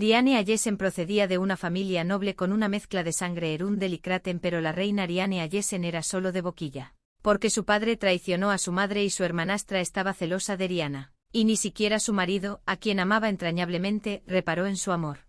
Riane Ayesen procedía de una familia noble con una mezcla de sangre Erundel y Kraten, pero la reina Riane Ayesen era solo de boquilla. Porque su padre traicionó a su madre y su hermanastra estaba celosa de Riana. Y ni siquiera su marido, a quien amaba entrañablemente, reparó en su amor.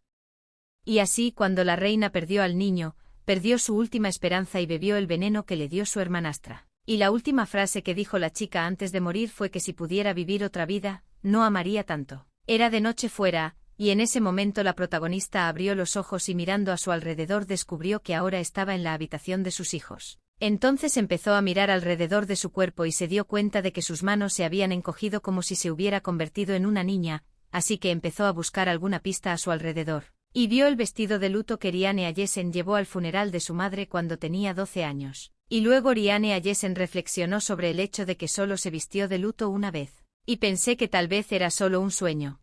Y así, cuando la reina perdió al niño, perdió su última esperanza y bebió el veneno que le dio su hermanastra. Y la última frase que dijo la chica antes de morir fue que si pudiera vivir otra vida, no amaría tanto. Era de noche fuera, y en ese momento la protagonista abrió los ojos y mirando a su alrededor descubrió que ahora estaba en la habitación de sus hijos. Entonces empezó a mirar alrededor de su cuerpo y se dio cuenta de que sus manos se habían encogido como si se hubiera convertido en una niña, así que empezó a buscar alguna pista a su alrededor. Y vio el vestido de luto que Riane Ayesen llevó al funeral de su madre cuando tenía 12 años. Y luego Riane Ayesen reflexionó sobre el hecho de que solo se vistió de luto una vez. Y pensé que tal vez era solo un sueño.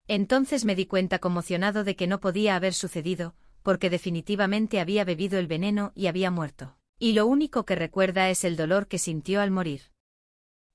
Entonces me di cuenta conmocionado de que no podía haber sucedido, porque definitivamente había bebido el veneno y había muerto. Y lo único que recuerda es el dolor que sintió al morir.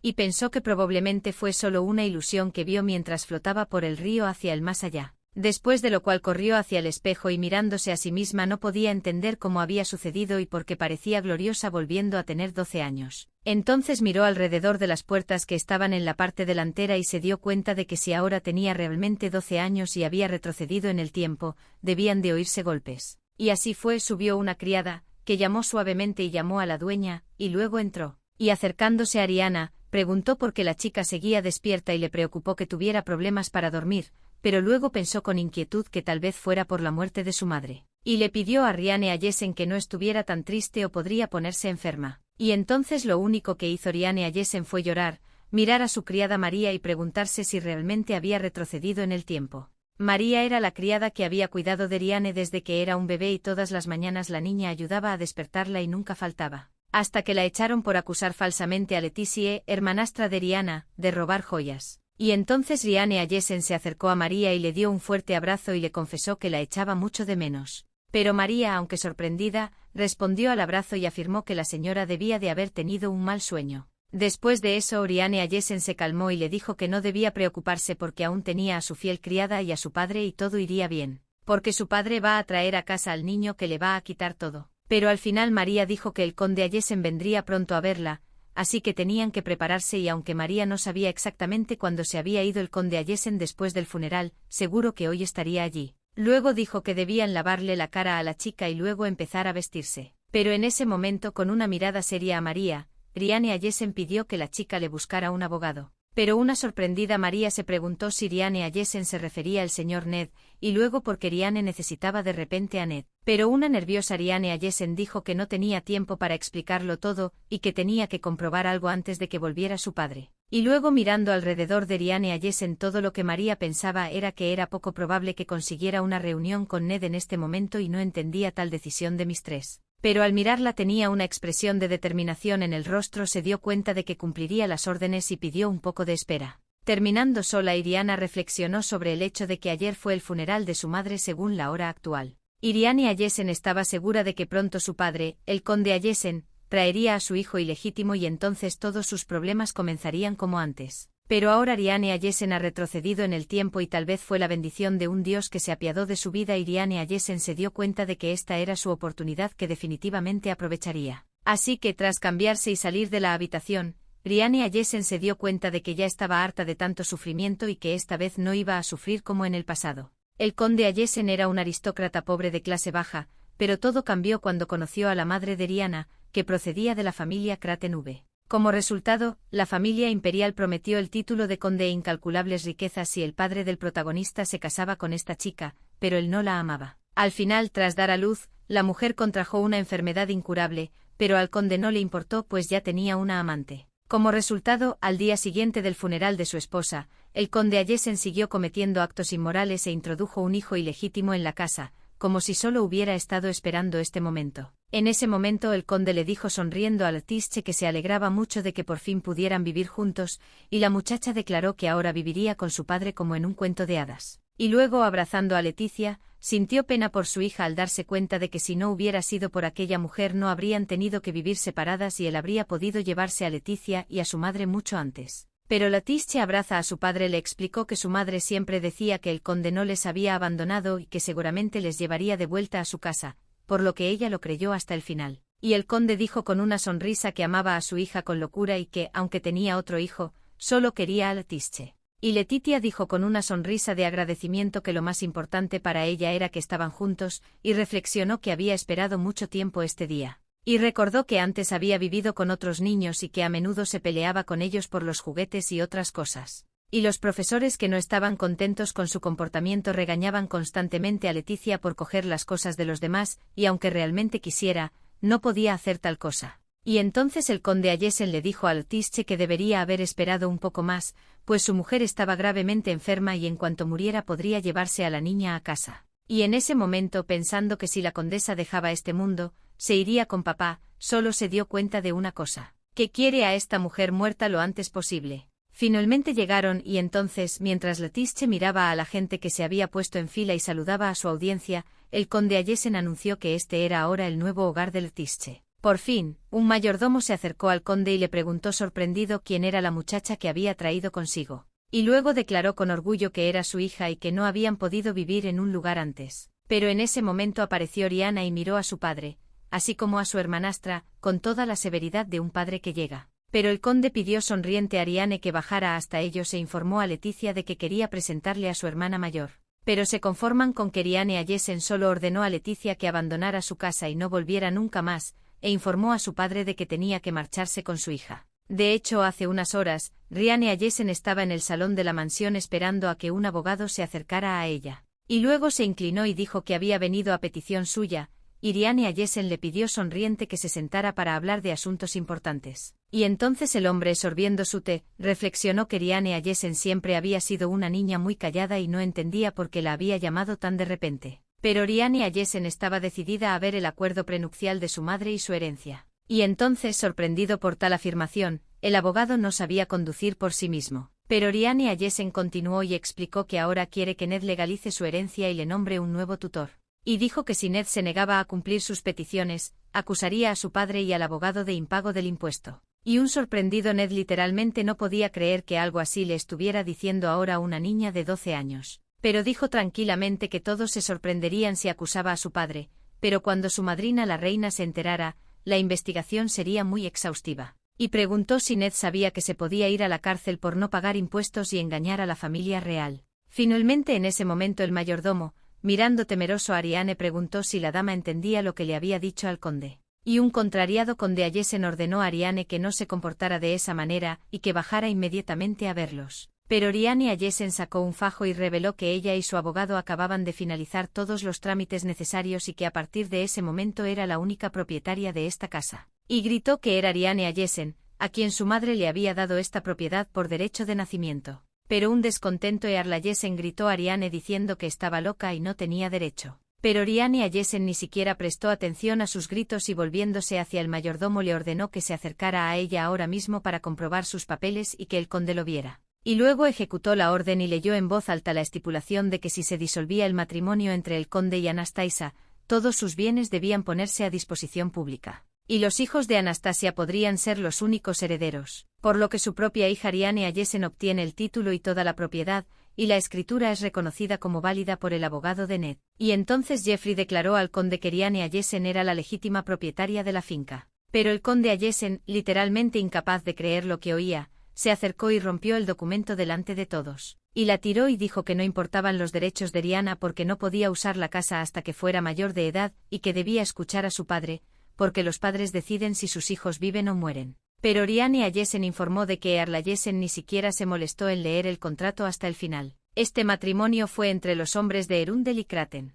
Y pensó que probablemente fue solo una ilusión que vio mientras flotaba por el río hacia el más allá. Después de lo cual corrió hacia el espejo y mirándose a sí misma no podía entender cómo había sucedido y por qué parecía gloriosa volviendo a tener 12 años. Entonces miró alrededor de las puertas que estaban en la parte delantera y se dio cuenta de que si ahora tenía realmente 12 años y había retrocedido en el tiempo, debían de oírse golpes. Y así fue, subió una criada, que llamó suavemente y llamó a la dueña, y luego entró. Y acercándose a Riana, preguntó por qué la chica seguía despierta y le preocupó que tuviera problemas para dormir, pero luego pensó con inquietud que tal vez fuera por la muerte de su madre. Y le pidió a Riane Ayesen que no estuviera tan triste o podría ponerse enferma. Y entonces lo único que hizo Riane Ayesen fue llorar, mirar a su criada María y preguntarse si realmente había retrocedido en el tiempo. María era la criada que había cuidado de Riane desde que era un bebé y todas las mañanas la niña ayudaba a despertarla y nunca faltaba. Hasta que la echaron por acusar falsamente a Leticia, hermanastra de Riana, de robar joyas. Y entonces Riane Ayesen se acercó a María y le dio un fuerte abrazo y le confesó que la echaba mucho de menos. Pero María, aunque sorprendida, respondió al abrazo y afirmó que la señora debía de haber tenido un mal sueño. Después de eso Riane Ayesen se calmó y le dijo que no debía preocuparse porque aún tenía a su fiel criada y a su padre y todo iría bien. Porque su padre va a traer a casa al niño que le va a quitar todo. Pero al final María dijo que el conde Ayesen vendría pronto a verla, así que tenían que prepararse y aunque María no sabía exactamente cuándo se había ido el conde Ayesen después del funeral, seguro que hoy estaría allí. Luego dijo que debían lavarle la cara a la chica y luego empezar a vestirse. Pero en ese momento con una mirada seria a María, Riane Ayesen pidió que la chica le buscara un abogado. Pero una sorprendida María se preguntó si Riane Ayesen se refería al señor Ned, y luego porque Riane necesitaba de repente a Ned. Pero una nerviosa Riane Ayesen dijo que no tenía tiempo para explicarlo todo, y que tenía que comprobar algo antes de que volviera su padre. Y luego mirando alrededor de Riane Ayesen todo lo que María pensaba era que era poco probable que consiguiera una reunión con Ned en este momento y no entendía tal decisión de Mistress. Pero al mirarla tenía una expresión de determinación en el rostro, se dio cuenta de que cumpliría las órdenes y pidió un poco de espera. Terminando sola Riana reflexionó sobre el hecho de que ayer fue el funeral de su madre según la hora actual. Riane Ayesen estaba segura de que pronto su padre, el conde Ayesen, traería a su hijo ilegítimo y entonces todos sus problemas comenzarían como antes. Pero ahora Riane Ayesen ha retrocedido en el tiempo y tal vez fue la bendición de un dios que se apiadó de su vida y Riane Ayesen se dio cuenta de que esta era su oportunidad que definitivamente aprovecharía. Así que tras cambiarse y salir de la habitación, Riane Ayesen se dio cuenta de que ya estaba harta de tanto sufrimiento y que esta vez no iba a sufrir como en el pasado. El conde Ayesen era un aristócrata pobre de clase baja, pero todo cambió cuando conoció a la madre de Riana, que procedía de la familia Kraten V. Como resultado, la familia imperial prometió el título de conde e incalculables riquezas si el padre del protagonista se casaba con esta chica, pero él no la amaba. Al final, tras dar a luz, la mujer contrajo una enfermedad incurable, pero al conde no le importó pues ya tenía una amante. Como resultado, al día siguiente del funeral de su esposa, el conde Ayesen siguió cometiendo actos inmorales e introdujo un hijo ilegítimo en la casa, como si solo hubiera estado esperando este momento. En ese momento el conde le dijo sonriendo a Leticia que se alegraba mucho de que por fin pudieran vivir juntos, y la muchacha declaró que ahora viviría con su padre como en un cuento de hadas. Y luego, abrazando a Leticia, sintió pena por su hija al darse cuenta de que si no hubiera sido por aquella mujer no habrían tenido que vivir separadas y él habría podido llevarse a Leticia y a su madre mucho antes. Pero Letizia abraza a su padre le explicó que su madre siempre decía que el conde no les había abandonado y que seguramente les llevaría de vuelta a su casa, por lo que ella lo creyó hasta el final. Y el conde dijo con una sonrisa que amaba a su hija con locura y que, aunque tenía otro hijo, solo quería a Letizia. Y Letitia dijo con una sonrisa de agradecimiento que lo más importante para ella era que estaban juntos, y reflexionó que había esperado mucho tiempo este día. Y recordó que antes había vivido con otros niños y que a menudo se peleaba con ellos por los juguetes y otras cosas. Y los profesores que no estaban contentos con su comportamiento regañaban constantemente a Letizia por coger las cosas de los demás, y aunque realmente quisiera, no podía hacer tal cosa. Y entonces el conde Ayesen le dijo a Letizia que debería haber esperado un poco más, pues su mujer estaba gravemente enferma y en cuanto muriera podría llevarse a la niña a casa. Y en ese momento, pensando que si la condesa dejaba este mundo, se iría con papá, solo se dio cuenta de una cosa, que quiere a esta mujer muerta lo antes posible. Finalmente llegaron y entonces, mientras Letizia miraba a la gente que se había puesto en fila y saludaba a su audiencia, el conde Ayesen anunció que este era ahora el nuevo hogar de Letizia. Por fin, un mayordomo se acercó al conde y le preguntó sorprendido quién era la muchacha que había traído consigo. Y luego declaró con orgullo que era su hija y que no habían podido vivir en un lugar antes. Pero en ese momento apareció Oriana y miró a su padre, así como a su hermanastra, con toda la severidad de un padre que llega. Pero el conde pidió sonriente a Ariane que bajara hasta ellos e informó a Letizia de que quería presentarle a su hermana mayor. Pero se conforman con que Ariane Ayesen solo ordenó a Letizia que abandonara su casa y no volviera nunca más, e informó a su padre de que tenía que marcharse con su hija. De hecho, hace unas horas, Ariane Ayesen estaba en el salón de la mansión esperando a que un abogado se acercara a ella. Y luego se inclinó y dijo que había venido a petición suya, y Ariane Ayesen le pidió sonriente que se sentara para hablar de asuntos importantes. Y entonces el hombre, sorbiendo su té, reflexionó que Ariane Ayesen siempre había sido una niña muy callada y no entendía por qué la había llamado tan de repente. Pero Ariane Ayesen estaba decidida a ver el acuerdo prenupcial de su madre y su herencia. Y entonces, sorprendido por tal afirmación, el abogado no sabía conducir por sí mismo. Pero Ariane Ayesen continuó y explicó que ahora quiere que Ned legalice su herencia y le nombre un nuevo tutor. Y dijo que si Ned se negaba a cumplir sus peticiones, acusaría a su padre y al abogado de impago del impuesto. Y un sorprendido Ned literalmente no podía creer que algo así le estuviera diciendo ahora a una niña de 12 años. Pero dijo tranquilamente que todos se sorprenderían si acusaba a su padre, pero cuando su madrina la reina se enterara, la investigación sería muy exhaustiva. Y preguntó si Ned sabía que se podía ir a la cárcel por no pagar impuestos y engañar a la familia real. Finalmente en ese momento el mayordomo, mirando temeroso a Ariane, preguntó si la dama entendía lo que le había dicho al conde. Y un contrariado conde Ayesen ordenó a Ariane que no se comportara de esa manera y que bajara inmediatamente a verlos. Pero Ariane Ayesen sacó un fajo y reveló que ella y su abogado acababan de finalizar todos los trámites necesarios y que a partir de ese momento era la única propietaria de esta casa. Y gritó que era Ariane Ayesen, a quien su madre le había dado esta propiedad por derecho de nacimiento. Pero un descontento Earl Ayesen gritó a Ariane diciendo que estaba loca y no tenía derecho. Pero Ariane Ayesen ni siquiera prestó atención a sus gritos y volviéndose hacia el mayordomo le ordenó que se acercara a ella ahora mismo para comprobar sus papeles y que el conde lo viera. Y luego ejecutó la orden y leyó en voz alta la estipulación de que si se disolvía el matrimonio entre el conde y Anastasia, todos sus bienes debían ponerse a disposición pública. Y los hijos de Anastasia podrían ser los únicos herederos, por lo que su propia hija Ariane Ayesen obtiene el título y toda la propiedad, y la escritura es reconocida como válida por el abogado de Ned. Y entonces Jeffrey declaró al conde que Ariane Ayesen era la legítima propietaria de la finca. Pero el conde Ayesen, literalmente incapaz de creer lo que oía, se acercó y rompió el documento delante de todos. Y la tiró y dijo que no importaban los derechos de Ariana porque no podía usar la casa hasta que fuera mayor de edad y que debía escuchar a su padre, porque los padres deciden si sus hijos viven o mueren. Pero Ariane Ayesen informó de que Earl Ayesen ni siquiera se molestó en leer el contrato hasta el final. Este matrimonio fue entre los hombres de Erundel y Kraten.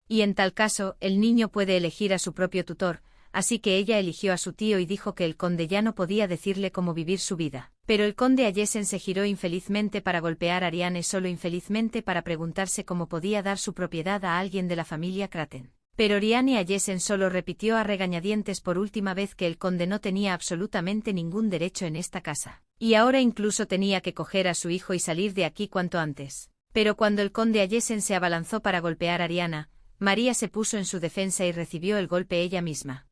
Y en tal caso, el niño puede elegir a su propio tutor, así que ella eligió a su tío y dijo que el conde ya no podía decirle cómo vivir su vida. Pero el conde Ayesen se giró infelizmente para golpear a Ariane, solo infelizmente para preguntarse cómo podía dar su propiedad a alguien de la familia Kraten. Pero Ariane Ayesen solo repitió a regañadientes por última vez que el conde no tenía absolutamente ningún derecho en esta casa. Y ahora incluso tenía que coger a su hijo y salir de aquí cuanto antes. Pero cuando el conde Ayesen se abalanzó para golpear a Ariana, María se puso en su defensa y recibió el golpe ella misma.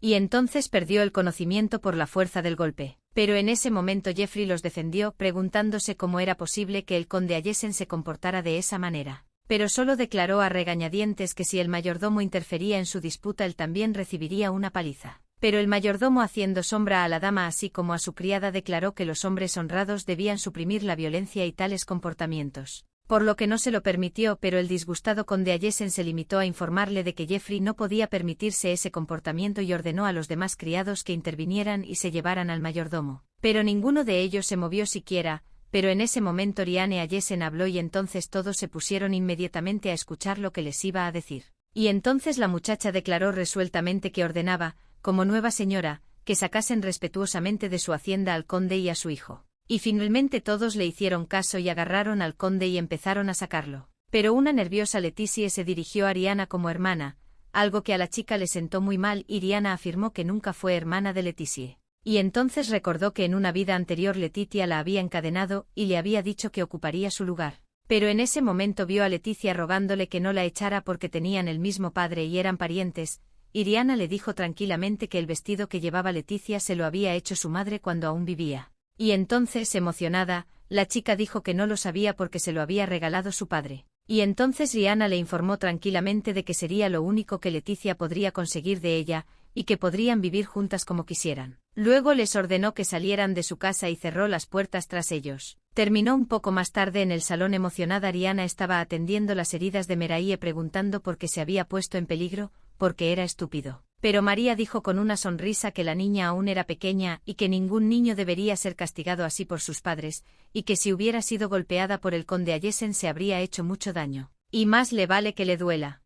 Y entonces perdió el conocimiento por la fuerza del golpe. Pero en ese momento Jeffrey los defendió, preguntándose cómo era posible que el conde Ayesen se comportara de esa manera. Pero solo declaró a regañadientes que si el mayordomo interfería en su disputa él también recibiría una paliza. Pero el mayordomo, haciendo sombra a la dama así como a su criada, declaró que los hombres honrados debían suprimir la violencia y tales comportamientos. Por lo que no se lo permitió, pero el disgustado conde Ayesen se limitó a informarle de que Jeffrey no podía permitirse ese comportamiento y ordenó a los demás criados que intervinieran y se llevaran al mayordomo. Pero ninguno de ellos se movió siquiera, pero en ese momento Riane Ayesen habló y entonces todos se pusieron inmediatamente a escuchar lo que les iba a decir. Y entonces la muchacha declaró resueltamente que ordenaba, como nueva señora, que sacasen respetuosamente de su hacienda al conde y a su hijo. Y finalmente todos le hicieron caso y agarraron al conde y empezaron a sacarlo. Pero una nerviosa Leticia se dirigió a Riana como hermana, algo que a la chica le sentó muy mal y Riana afirmó que nunca fue hermana de Leticia. Y entonces recordó que en una vida anterior Leticia la había encadenado y le había dicho que ocuparía su lugar. Pero en ese momento vio a Leticia rogándole que no la echara porque tenían el mismo padre y eran parientes, y Riana le dijo tranquilamente que el vestido que llevaba Leticia se lo había hecho su madre cuando aún vivía. Y entonces, emocionada, la chica dijo que no lo sabía porque se lo había regalado su padre. Y entonces Riana le informó tranquilamente de que sería lo único que Leticia podría conseguir de ella, y que podrían vivir juntas como quisieran. Luego les ordenó que salieran de su casa y cerró las puertas tras ellos. Terminó un poco más tarde en el salón. Emocionada Riana estaba atendiendo las heridas de Meraye preguntando por qué se había puesto en peligro, porque era estúpido. Pero María dijo con una sonrisa que la niña aún era pequeña y que ningún niño debería ser castigado así por sus padres, y que si hubiera sido golpeada por el conde Ayesen se habría hecho mucho daño. Y más le vale que le duela.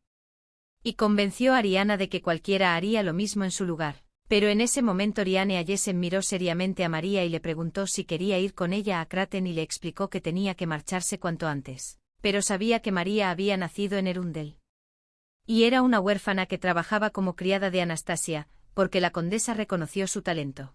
Y convenció a Riana de que cualquiera haría lo mismo en su lugar. Pero en ese momento Riane Ayesen miró seriamente a María y le preguntó si quería ir con ella a Kraten y le explicó que tenía que marcharse cuanto antes. Pero sabía que María había nacido en Erundel. Y era una huérfana que trabajaba como criada de Anastasia, porque la condesa reconoció su talento.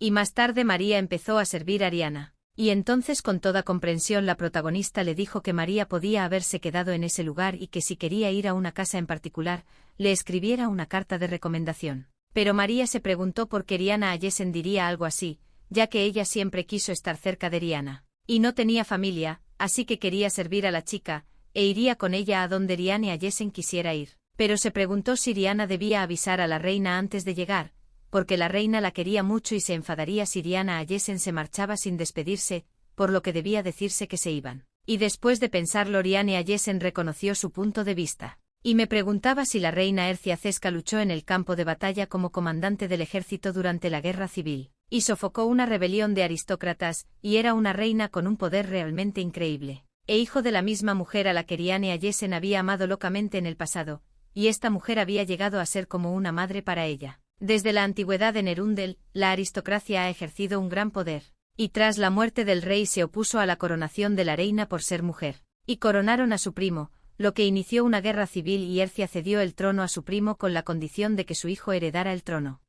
Y más tarde María empezó a servir a Riana. Y entonces con toda comprensión la protagonista le dijo que María podía haberse quedado en ese lugar y que si quería ir a una casa en particular, le escribiera una carta de recomendación. Pero María se preguntó por qué Riana Ayesen diría algo así, ya que ella siempre quiso estar cerca de Riana. Y no tenía familia, así que quería servir a la chica, e iría con ella a donde Riane Ayesen quisiera ir. Pero se preguntó si Riana debía avisar a la reina antes de llegar, porque la reina la quería mucho y se enfadaría si Riana Ayesen se marchaba sin despedirse, por lo que debía decirse que se iban. Y después de pensarlo Riane Ayesen reconoció su punto de vista. Y me preguntaba si la reina Ercia Cesca luchó en el campo de batalla como comandante del ejército durante la guerra civil, y sofocó una rebelión de aristócratas, y era una reina con un poder realmente increíble. E hijo de la misma mujer a la que Riane Ayesen había amado locamente en el pasado, y esta mujer había llegado a ser como una madre para ella. Desde la antigüedad en Erundel, la aristocracia ha ejercido un gran poder, y tras la muerte del rey se opuso a la coronación de la reina por ser mujer, y coronaron a su primo, lo que inició una guerra civil y Ercia cedió el trono a su primo con la condición de que su hijo heredara el trono.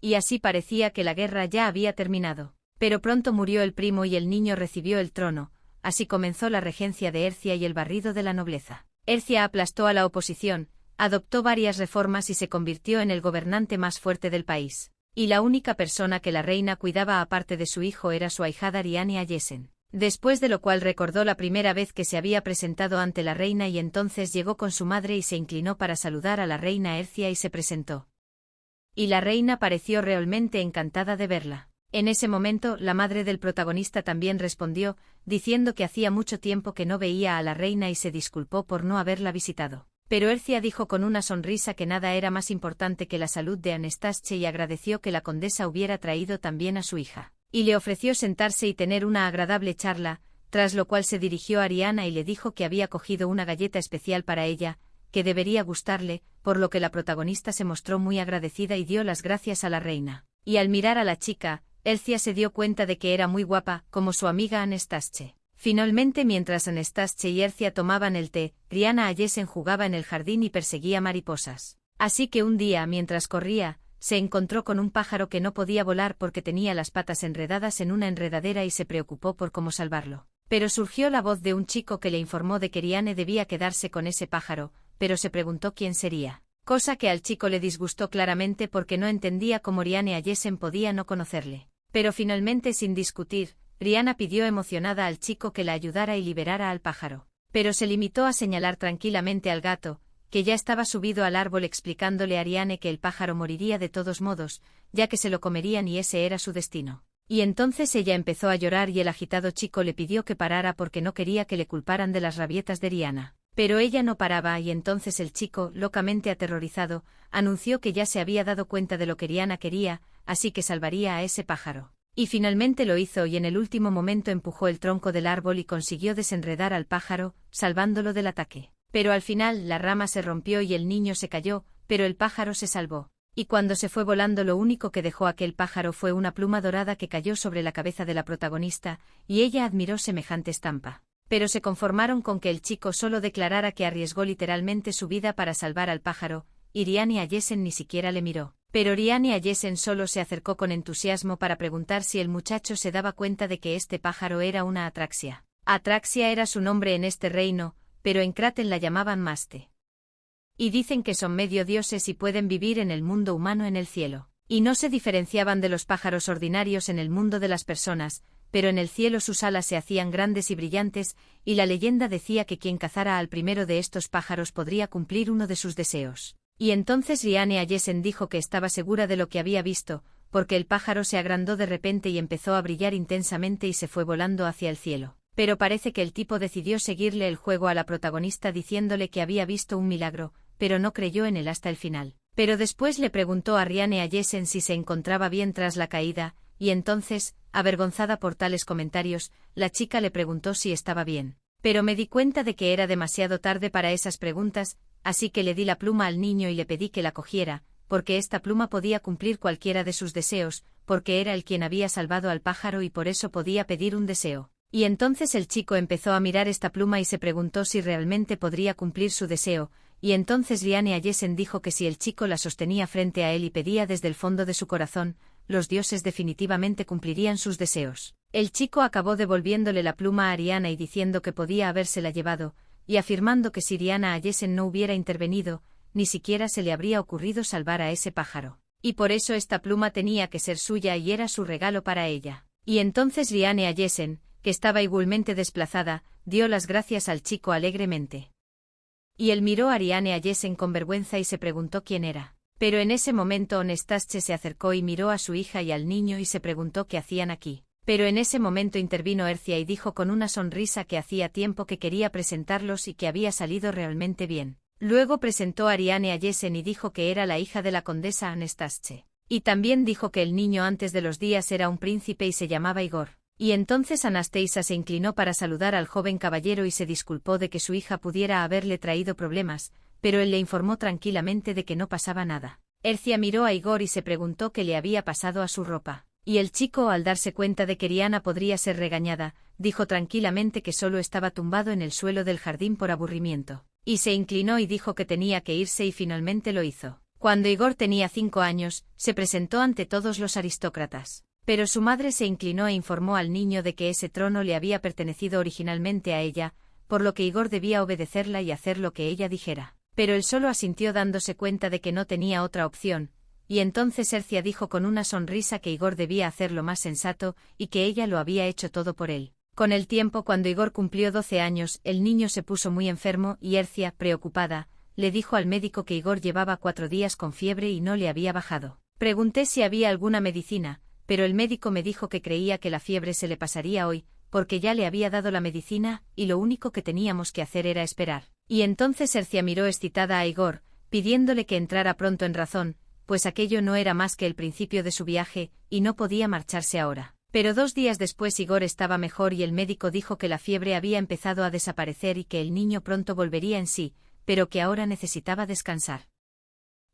Y así parecía que la guerra ya había terminado, pero pronto murió el primo y el niño recibió el trono. Así comenzó la regencia de Ercia y el barrido de la nobleza. Ercia aplastó a la oposición, adoptó varias reformas y se convirtió en el gobernante más fuerte del país. Y la única persona que la reina cuidaba aparte de su hijo era su ahijada Riane Ayesen. Después de lo cual recordó la primera vez que se había presentado ante la reina y entonces llegó con su madre y se inclinó para saludar a la reina Ercia y se presentó. Y la reina pareció realmente encantada de verla. En ese momento, la madre del protagonista también respondió, diciendo que hacía mucho tiempo que no veía a la reina y se disculpó por no haberla visitado. Pero Ercia dijo con una sonrisa que nada era más importante que la salud de Anastasia y agradeció que la condesa hubiera traído también a su hija. Y le ofreció sentarse y tener una agradable charla, tras lo cual se dirigió a Riana y le dijo que había cogido una galleta especial para ella, que debería gustarle, por lo que la protagonista se mostró muy agradecida y dio las gracias a la reina. Y al mirar a la chica, Ercia se dio cuenta de que era muy guapa, como su amiga Anastasia. Finalmente, mientras Anastasia y Ercia tomaban el té, Riana Ayesen jugaba en el jardín y perseguía mariposas. Así que un día, mientras corría, se encontró con un pájaro que no podía volar porque tenía las patas enredadas en una enredadera y se preocupó por cómo salvarlo. Pero surgió la voz de un chico que le informó de que Riane debía quedarse con ese pájaro, pero se preguntó quién sería. Cosa que al chico le disgustó claramente porque no entendía cómo Riane Ayesen podía no conocerle. Pero finalmente, sin discutir, Rihanna pidió emocionada al chico que la ayudara y liberara al pájaro. Pero se limitó a señalar tranquilamente al gato, que ya estaba subido al árbol, explicándole a Ariane que el pájaro moriría de todos modos, ya que se lo comerían y ese era su destino. Y entonces ella empezó a llorar y el agitado chico le pidió que parara porque no quería que le culparan de las rabietas de Rihanna. Pero ella no paraba y entonces el chico, locamente aterrorizado, anunció que ya se había dado cuenta de lo que Rihanna quería, así que salvaría a ese pájaro. Y finalmente lo hizo y en el último momento empujó el tronco del árbol y consiguió desenredar al pájaro, salvándolo del ataque. Pero al final la rama se rompió y el niño se cayó, pero el pájaro se salvó. Y cuando se fue volando, lo único que dejó aquel pájaro fue una pluma dorada que cayó sobre la cabeza de la protagonista, y ella admiró semejante estampa. Pero se conformaron con que el chico solo declarara que arriesgó literalmente su vida para salvar al pájaro, y Rihanna Ayesen ni siquiera le miró. Pero Rihanna Ayesen solo se acercó con entusiasmo para preguntar si el muchacho se daba cuenta de que este pájaro era una atraxia. Atraxia era su nombre en este reino, pero en Kraten la llamaban Maste. Y dicen que son medio dioses y pueden vivir en el mundo humano en el cielo. Y no se diferenciaban de los pájaros ordinarios en el mundo de las personas, pero en el cielo sus alas se hacían grandes y brillantes, y la leyenda decía que quien cazara al primero de estos pájaros podría cumplir uno de sus deseos. Y entonces Rihanna Ayesen dijo que estaba segura de lo que había visto, porque el pájaro se agrandó de repente y empezó a brillar intensamente y se fue volando hacia el cielo. Pero parece que el tipo decidió seguirle el juego a la protagonista diciéndole que había visto un milagro, pero no creyó en él hasta el final. Pero después le preguntó a Rihanna Ayesen si se encontraba bien tras la caída, y entonces, avergonzada por tales comentarios, la chica le preguntó si estaba bien. Pero me di cuenta de que era demasiado tarde para esas preguntas, así que le di la pluma al niño y le pedí que la cogiera, porque esta pluma podía cumplir cualquiera de sus deseos, porque era él quien había salvado al pájaro y por eso podía pedir un deseo. Y entonces el chico empezó a mirar esta pluma y se preguntó si realmente podría cumplir su deseo, y entonces Rihanna Ayesen dijo que si el chico la sostenía frente a él y pedía desde el fondo de su corazón, los dioses definitivamente cumplirían sus deseos. El chico acabó devolviéndole la pluma a Rihanna y diciendo que podía habérsela llevado, y afirmando que si Rihanna Ayesen no hubiera intervenido, ni siquiera se le habría ocurrido salvar a ese pájaro. Y por eso esta pluma tenía que ser suya y era su regalo para ella. Y entonces Rihanna Ayesen, que estaba igualmente desplazada, dio las gracias al chico alegremente. Y él miró a Rihanna Ayesen con vergüenza y se preguntó quién era. Pero en ese momento Onestasche se acercó y miró a su hija y al niño y se preguntó qué hacían aquí. Pero en ese momento intervino Ercia y dijo con una sonrisa que hacía tiempo que quería presentarlos y que había salido realmente bien. Luego presentó a Rihanna Ayesen y dijo que era la hija de la condesa Onestasche. Y también dijo que el niño antes de los días era un príncipe y se llamaba Igor. Y entonces Anastasia se inclinó para saludar al joven caballero y se disculpó de que su hija pudiera haberle traído problemas, pero él le informó tranquilamente de que no pasaba nada. Ercia miró a Igor y se preguntó qué le había pasado a su ropa. Y el chico, al darse cuenta de que Rihanna podría ser regañada, dijo tranquilamente que solo estaba tumbado en el suelo del jardín por aburrimiento. Y se inclinó y dijo que tenía que irse y finalmente lo hizo. Cuando Igor tenía 5 años, se presentó ante todos los aristócratas. Pero su madre se inclinó e informó al niño de que ese trono le había pertenecido originalmente a ella, por lo que Igor debía obedecerla y hacer lo que ella dijera. Pero él solo asintió dándose cuenta de que no tenía otra opción, y entonces Ercia dijo con una sonrisa que Igor debía hacer lo más sensato y que ella lo había hecho todo por él. Con el tiempo, cuando Igor cumplió 12 años, el niño se puso muy enfermo y Ercia, preocupada, le dijo al médico que Igor llevaba 4 días con fiebre y no le había bajado. Pregunté si había alguna medicina, pero el médico me dijo que creía que la fiebre se le pasaría hoy, porque ya le había dado la medicina, y lo único que teníamos que hacer era esperar. Y entonces Ercia miró excitada a Igor, pidiéndole que entrara pronto en razón, pues aquello no era más que el principio de su viaje, y no podía marcharse ahora. Pero 2 días después Igor estaba mejor y el médico dijo que la fiebre había empezado a desaparecer y que el niño pronto volvería en sí, pero que ahora necesitaba descansar.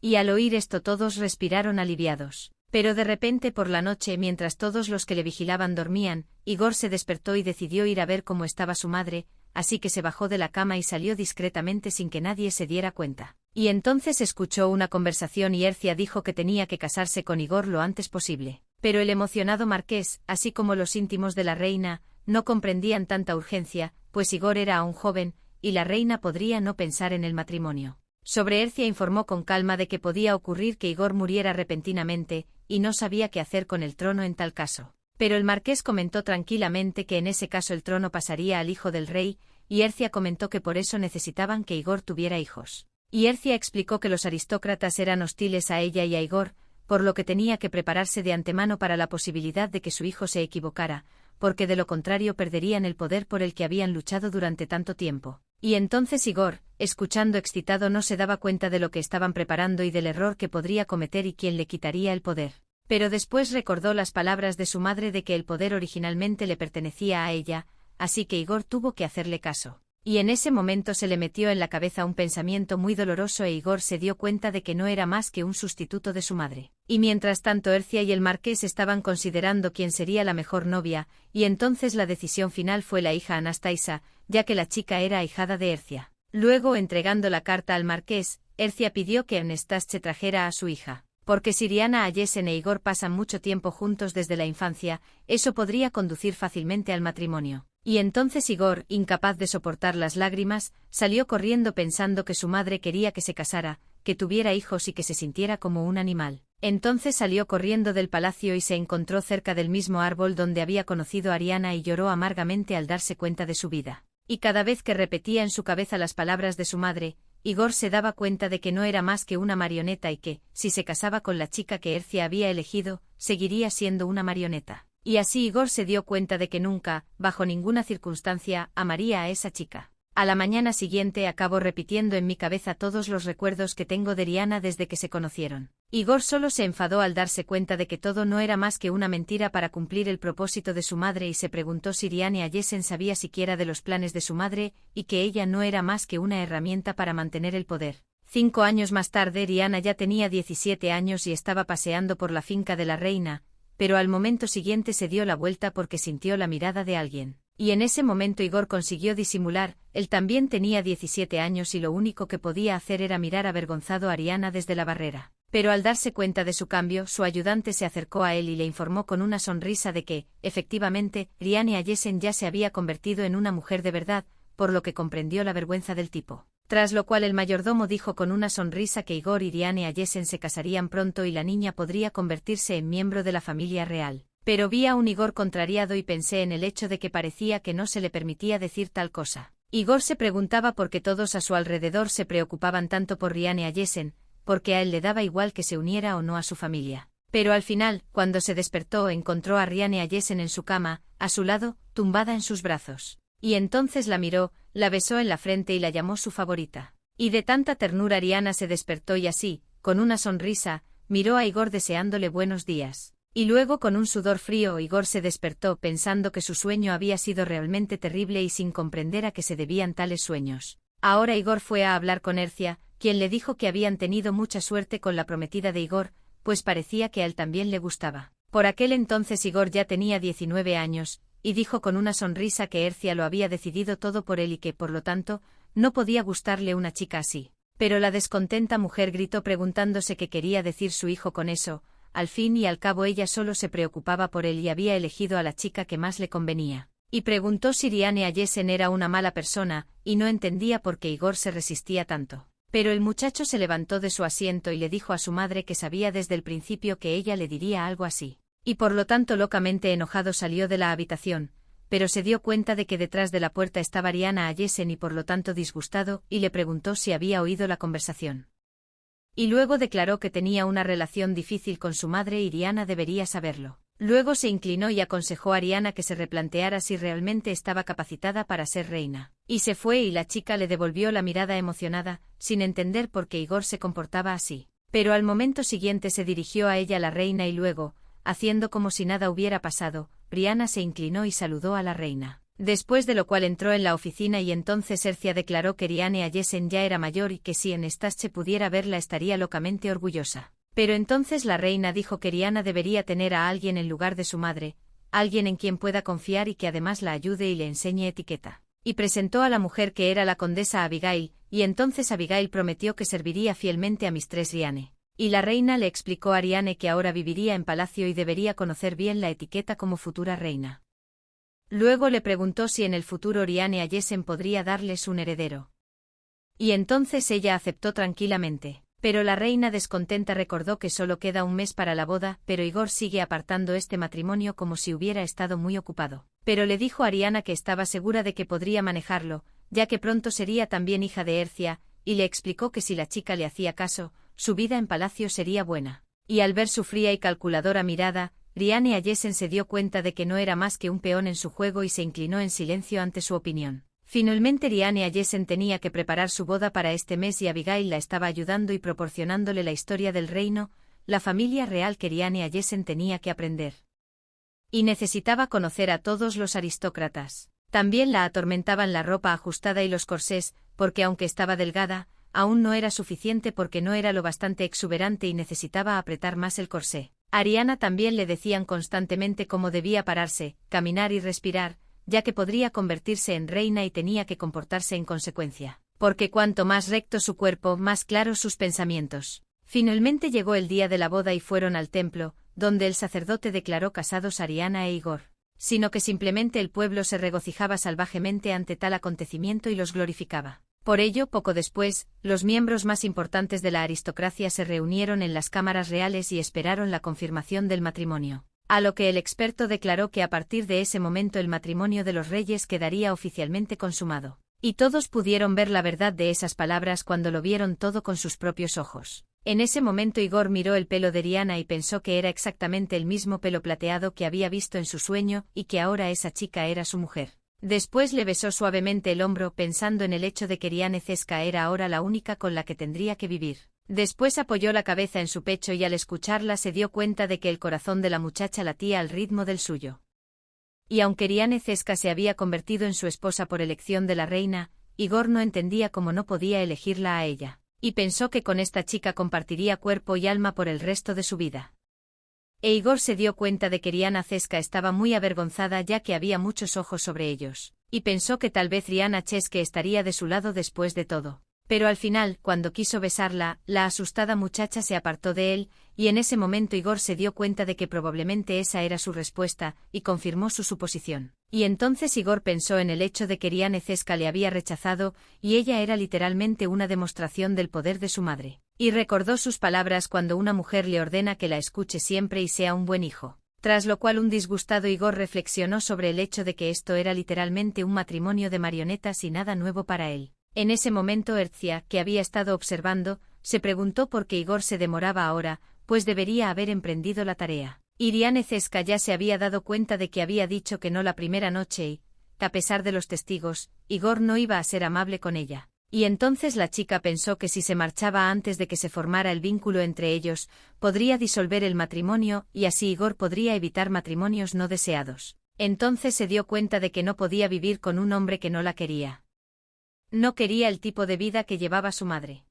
Y al oír esto todos respiraron aliviados. Pero de repente por la noche, mientras todos los que le vigilaban dormían, Igor se despertó y decidió ir a ver cómo estaba su madre, así que se bajó de la cama y salió discretamente sin que nadie se diera cuenta. Y entonces escuchó una conversación y Ercia dijo que tenía que casarse con Igor lo antes posible. Pero el emocionado marqués, así como los íntimos de la reina, no comprendían tanta urgencia, pues Igor era aún joven, y la reina podría no pensar en el matrimonio. Sobre Ercia informó con calma de que podía ocurrir que Igor muriera repentinamente, y no sabía qué hacer con el trono en tal caso. Pero el marqués comentó tranquilamente que en ese caso el trono pasaría al hijo del rey, y Ercia comentó que por eso necesitaban que Igor tuviera hijos. Y Ercia explicó que los aristócratas eran hostiles a ella y a Igor, por lo que tenía que prepararse de antemano para la posibilidad de que su hijo se equivocara, porque de lo contrario perderían el poder por el que habían luchado durante tanto tiempo. Y entonces Igor, escuchando excitado, no se daba cuenta de lo que estaban preparando y del error que podría cometer y quién le quitaría el poder. Pero después recordó las palabras de su madre de que el poder originalmente le pertenecía a ella, así que Igor tuvo que hacerle caso. Y en ese momento se le metió en la cabeza un pensamiento muy doloroso e Igor se dio cuenta de que no era más que un sustituto de su madre. Y mientras tanto Ercia y el marqués estaban considerando quién sería la mejor novia, y entonces la decisión final fue la hija Anastasia, ya que la chica era ahijada de Ercia. Luego, entregando la carta al marqués, Ercia pidió que Anastasia trajera a su hija. Porque si Riana Ayesen e Igor pasan mucho tiempo juntos desde la infancia, eso podría conducir fácilmente al matrimonio. Y entonces Igor, incapaz de soportar las lágrimas, salió corriendo pensando que su madre quería que se casara, que tuviera hijos y que se sintiera como un animal. Entonces salió corriendo del palacio y se encontró cerca del mismo árbol donde había conocido a Riana y lloró amargamente al darse cuenta de su vida. Y cada vez que repetía en su cabeza las palabras de su madre, Igor se daba cuenta de que no era más que una marioneta y que, si se casaba con la chica que Ercia había elegido, seguiría siendo una marioneta. Y así Igor se dio cuenta de que nunca, bajo ninguna circunstancia, amaría a esa chica. A la mañana siguiente acabo repitiendo en mi cabeza todos los recuerdos que tengo de Riana desde que se conocieron. Igor solo se enfadó al darse cuenta de que todo no era más que una mentira para cumplir el propósito de su madre y se preguntó si Riana Ayesen sabía siquiera de los planes de su madre y que ella no era más que una herramienta para mantener el poder. 5 años más tarde Riana ya tenía 17 años y estaba paseando por la finca de la reina, pero al momento siguiente se dio la vuelta porque sintió la mirada de alguien. Y en ese momento Igor consiguió disimular, él también tenía 17 años y lo único que podía hacer era mirar avergonzado a Riana desde la barrera. Pero al darse cuenta de su cambio, su ayudante se acercó a él y le informó con una sonrisa de que, efectivamente, Riana Ayesen ya se había convertido en una mujer de verdad, por lo que comprendió la vergüenza del tipo. Tras lo cual el mayordomo dijo con una sonrisa que Igor y Riana Ayesen se casarían pronto y la niña podría convertirse en miembro de la familia real. Pero vi a un Igor contrariado y pensé en el hecho de que parecía que no se le permitía decir tal cosa. Igor se preguntaba por qué todos a su alrededor se preocupaban tanto por Riana Ayesen, porque a él le daba igual que se uniera o no a su familia. Pero al final, cuando se despertó, encontró a Riana Ayesen en su cama, a su lado, tumbada en sus brazos. Y entonces la miró, la besó en la frente y la llamó su favorita. Y de tanta ternura Riana se despertó y así, con una sonrisa, miró a Igor deseándole buenos días. Y luego con un sudor frío Igor se despertó pensando que su sueño había sido realmente terrible y sin comprender a qué se debían tales sueños. Ahora Igor fue a hablar con Ercia, quien le dijo que habían tenido mucha suerte con la prometida de Igor, pues parecía que a él también le gustaba. Por aquel entonces Igor ya tenía 19 años, y dijo con una sonrisa que Ercia lo había decidido todo por él y que, por lo tanto, no podía gustarle una chica así. Pero la descontenta mujer gritó preguntándose qué quería decir su hijo con eso. Al fin y al cabo ella solo se preocupaba por él y había elegido a la chica que más le convenía. Y preguntó si Riana Ayesen era una mala persona, y no entendía por qué Igor se resistía tanto. Pero el muchacho se levantó de su asiento y le dijo a su madre que sabía desde el principio que ella le diría algo así. Y por lo tanto locamente enojado salió de la habitación, pero se dio cuenta de que detrás de la puerta estaba Riana Ayesen y por lo tanto disgustado, y le preguntó si había oído la conversación. Y luego declaró que tenía una relación difícil con su madre y Riana debería saberlo. Luego se inclinó y aconsejó a Riana que se replanteara si realmente estaba capacitada para ser reina. Y se fue y la chica le devolvió la mirada emocionada, sin entender por qué Igor se comportaba así. Pero al momento siguiente se dirigió a ella la reina y luego, haciendo como si nada hubiera pasado, Riana se inclinó y saludó a la reina. Después de lo cual entró en la oficina y entonces Ercia declaró que Riana Ayesen ya era mayor y que si Anastasia pudiera verla estaría locamente orgullosa. Pero entonces la reina dijo que Riana debería tener a alguien en lugar de su madre, alguien en quien pueda confiar y que además la ayude y le enseñe etiqueta. Y presentó a la mujer que era la condesa Abigail, y entonces Abigail prometió que serviría fielmente a Mistress Riane. Y la reina le explicó a Riane que ahora viviría en palacio y debería conocer bien la etiqueta como futura reina. Luego le preguntó si en el futuro Riana Ayesen podría darles un heredero. Y entonces ella aceptó tranquilamente. Pero la reina descontenta recordó que solo queda un mes para la boda, pero Igor sigue apartando este matrimonio como si hubiera estado muy ocupado. Pero le dijo a Ariana que estaba segura de que podría manejarlo, ya que pronto sería también hija de Ercia, y le explicó que si la chica le hacía caso, su vida en palacio sería buena. Y al ver su fría y calculadora mirada, Rianne Ayesen se dio cuenta de que no era más que un peón en su juego y se inclinó en silencio ante su opinión. Finalmente Rianne Ayesen tenía que preparar su boda para este mes y Abigail la estaba ayudando y proporcionándole la historia del reino, la familia real que Rianne Ayesen tenía que aprender. Y necesitaba conocer a todos los aristócratas. También la atormentaban la ropa ajustada y los corsés, porque aunque estaba delgada, aún no era suficiente porque no era lo bastante exuberante y necesitaba apretar más el corsé. A Ariana también le decían constantemente cómo debía pararse, caminar y respirar, ya que podría convertirse en reina y tenía que comportarse en consecuencia. Porque cuanto más recto su cuerpo, más claros sus pensamientos. Finalmente llegó el día de la boda y fueron al templo, donde el sacerdote declaró casados a Ariana e Igor. Sino que simplemente el pueblo se regocijaba salvajemente ante tal acontecimiento y los glorificaba. Por ello, poco después, los miembros más importantes de la aristocracia se reunieron en las cámaras reales y esperaron la confirmación del matrimonio. A lo que el experto declaró que a partir de ese momento el matrimonio de los reyes quedaría oficialmente consumado. Y todos pudieron ver la verdad de esas palabras cuando lo vieron todo con sus propios ojos. En ese momento Igor miró el pelo de Rihanna y pensó que era exactamente el mismo pelo plateado que había visto en su sueño y que ahora esa chica era su mujer. Después le besó suavemente el hombro pensando en el hecho de que Rianne Ceska era ahora la única con la que tendría que vivir. Después apoyó la cabeza en su pecho y al escucharla se dio cuenta de que el corazón de la muchacha latía al ritmo del suyo. Y aunque Rianne Ceska se había convertido en su esposa por elección de la reina, Igor no entendía cómo no podía elegirla a ella. Y pensó que con esta chica compartiría cuerpo y alma por el resto de su vida. E Igor se dio cuenta de que Rianne Ceska estaba muy avergonzada ya que había muchos ojos sobre ellos, y pensó que tal vez Rianne Ceska estaría de su lado después de todo. Pero al final, cuando quiso besarla, la asustada muchacha se apartó de él, y en ese momento Igor se dio cuenta de que probablemente esa era su respuesta, y confirmó su suposición. Y entonces Igor pensó en el hecho de que Rianne Ceska le había rechazado, y ella era literalmente una demostración del poder de su madre. Y recordó sus palabras cuando una mujer le ordena que la escuche siempre y sea un buen hijo. Tras lo cual un disgustado Igor reflexionó sobre el hecho de que esto era literalmente un matrimonio de marionetas y nada nuevo para él. En ese momento Ercia, que había estado observando, se preguntó por qué Igor se demoraba ahora, pues debería haber emprendido la tarea. Y Rianne Ceska ya se había dado cuenta de que había dicho que no la primera noche y, a pesar de los testigos, Igor no iba a ser amable con ella. Y entonces la chica pensó que si se marchaba antes de que se formara el vínculo entre ellos, podría disolver el matrimonio y así Igor podría evitar matrimonios no deseados. Entonces se dio cuenta de que no podía vivir con un hombre que no la quería. No quería el tipo de vida que llevaba su madre.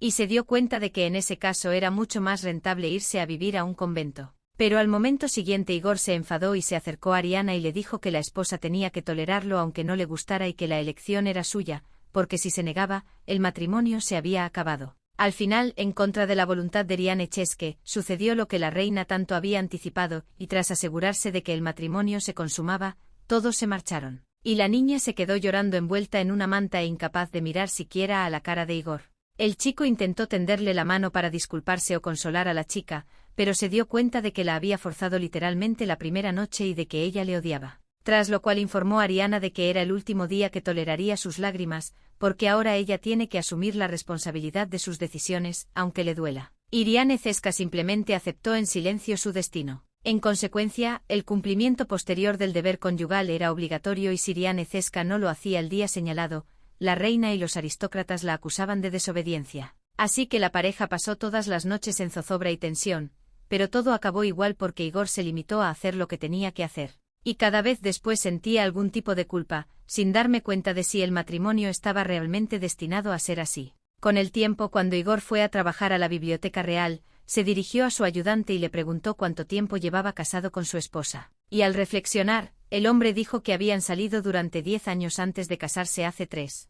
Y se dio cuenta de que en ese caso era mucho más rentable irse a vivir a un convento. Pero al momento siguiente Igor se enfadó y se acercó a Ariana y le dijo que la esposa tenía que tolerarlo aunque no le gustara y que la elección era suya, porque si se negaba, el matrimonio se había acabado. Al final, en contra de la voluntad de Rianne Ceska, sucedió lo que la reina tanto había anticipado, y tras asegurarse de que el matrimonio se consumaba, todos se marcharon. Y la niña se quedó llorando envuelta en una manta e incapaz de mirar siquiera a la cara de Igor. El chico intentó tenderle la mano para disculparse o consolar a la chica, pero se dio cuenta de que la había forzado literalmente la primera noche y de que ella le odiaba. Tras lo cual informó a Ariana de que era el último día que toleraría sus lágrimas, porque ahora ella tiene que asumir la responsabilidad de sus decisiones, aunque le duela. Y Rianne Ceska simplemente aceptó en silencio su destino. En consecuencia, el cumplimiento posterior del deber conyugal era obligatorio y si Rianne Ceska no lo hacía el día señalado, la reina y los aristócratas la acusaban de desobediencia. Así que la pareja pasó todas las noches en zozobra y tensión, pero todo acabó igual porque Igor se limitó a hacer lo que tenía que hacer. Y cada vez después sentía algún tipo de culpa, sin darme cuenta de si el matrimonio estaba realmente destinado a ser así. Con el tiempo, cuando Igor fue a trabajar a la biblioteca real, se dirigió a su ayudante y le preguntó cuánto tiempo llevaba casado con su esposa. Y al reflexionar, el hombre dijo que habían salido durante 10 años antes de casarse hace 3.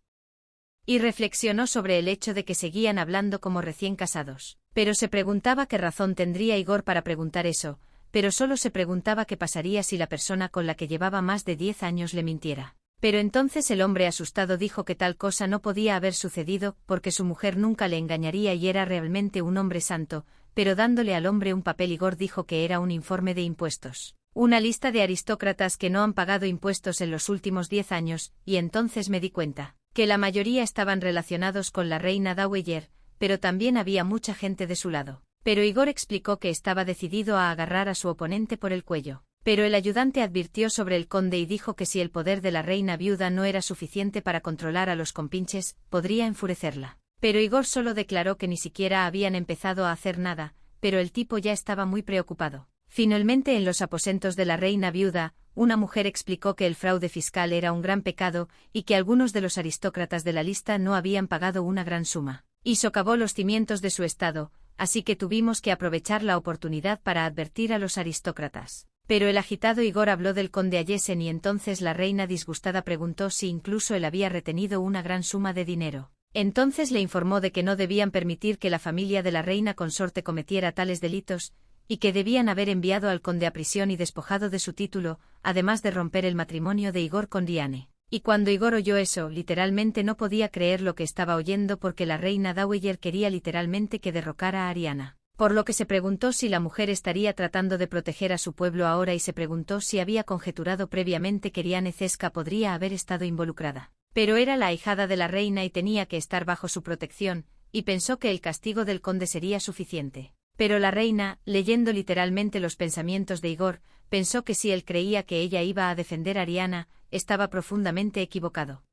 Y reflexionó sobre el hecho de que seguían hablando como recién casados. Pero se preguntaba qué razón tendría Igor para preguntar eso, pero solo se preguntaba qué pasaría si la persona con la que llevaba más de 10 años le mintiera. Pero entonces el hombre asustado dijo que tal cosa no podía haber sucedido porque su mujer nunca le engañaría y era realmente un hombre santo, pero dándole al hombre un papel Igor dijo que era un informe de impuestos. Una lista de aristócratas que no han pagado impuestos en los últimos 10 años, y entonces me di cuenta que la mayoría estaban relacionados con la reina Dowager, pero también había mucha gente de su lado. Pero Igor explicó que estaba decidido a agarrar a su oponente por el cuello. Pero el ayudante advirtió sobre el conde y dijo que si el poder de la reina viuda no era suficiente para controlar a los compinches, podría enfurecerla. Pero Igor solo declaró que ni siquiera habían empezado a hacer nada, pero el tipo ya estaba muy preocupado. Finalmente, en los aposentos de la reina viuda, una mujer explicó que el fraude fiscal era un gran pecado y que algunos de los aristócratas de la lista no habían pagado una gran suma, y socavó los cimientos de su estado, así que tuvimos que aprovechar la oportunidad para advertir a los aristócratas. Pero el agitado Igor habló del conde Ayesen y entonces la reina disgustada preguntó si incluso él había retenido una gran suma de dinero. Entonces le informó de que no debían permitir que la familia de la reina consorte cometiera tales delitos, y que debían haber enviado al conde a prisión y despojado de su título, además de romper el matrimonio de Igor con Diane. Y cuando Igor oyó eso, literalmente no podía creer lo que estaba oyendo porque la reina Dowager quería literalmente que derrocara a Ariana. Por lo que se preguntó si la mujer estaría tratando de proteger a su pueblo ahora y se preguntó si había conjeturado previamente que Riane Cesca podría haber estado involucrada. Pero era la ahijada de la reina y tenía que estar bajo su protección, y pensó que el castigo del conde sería suficiente. Pero la reina, leyendo literalmente los pensamientos de Igor, pensó que si él creía que ella iba a defender a Ariana, estaba profundamente equivocado.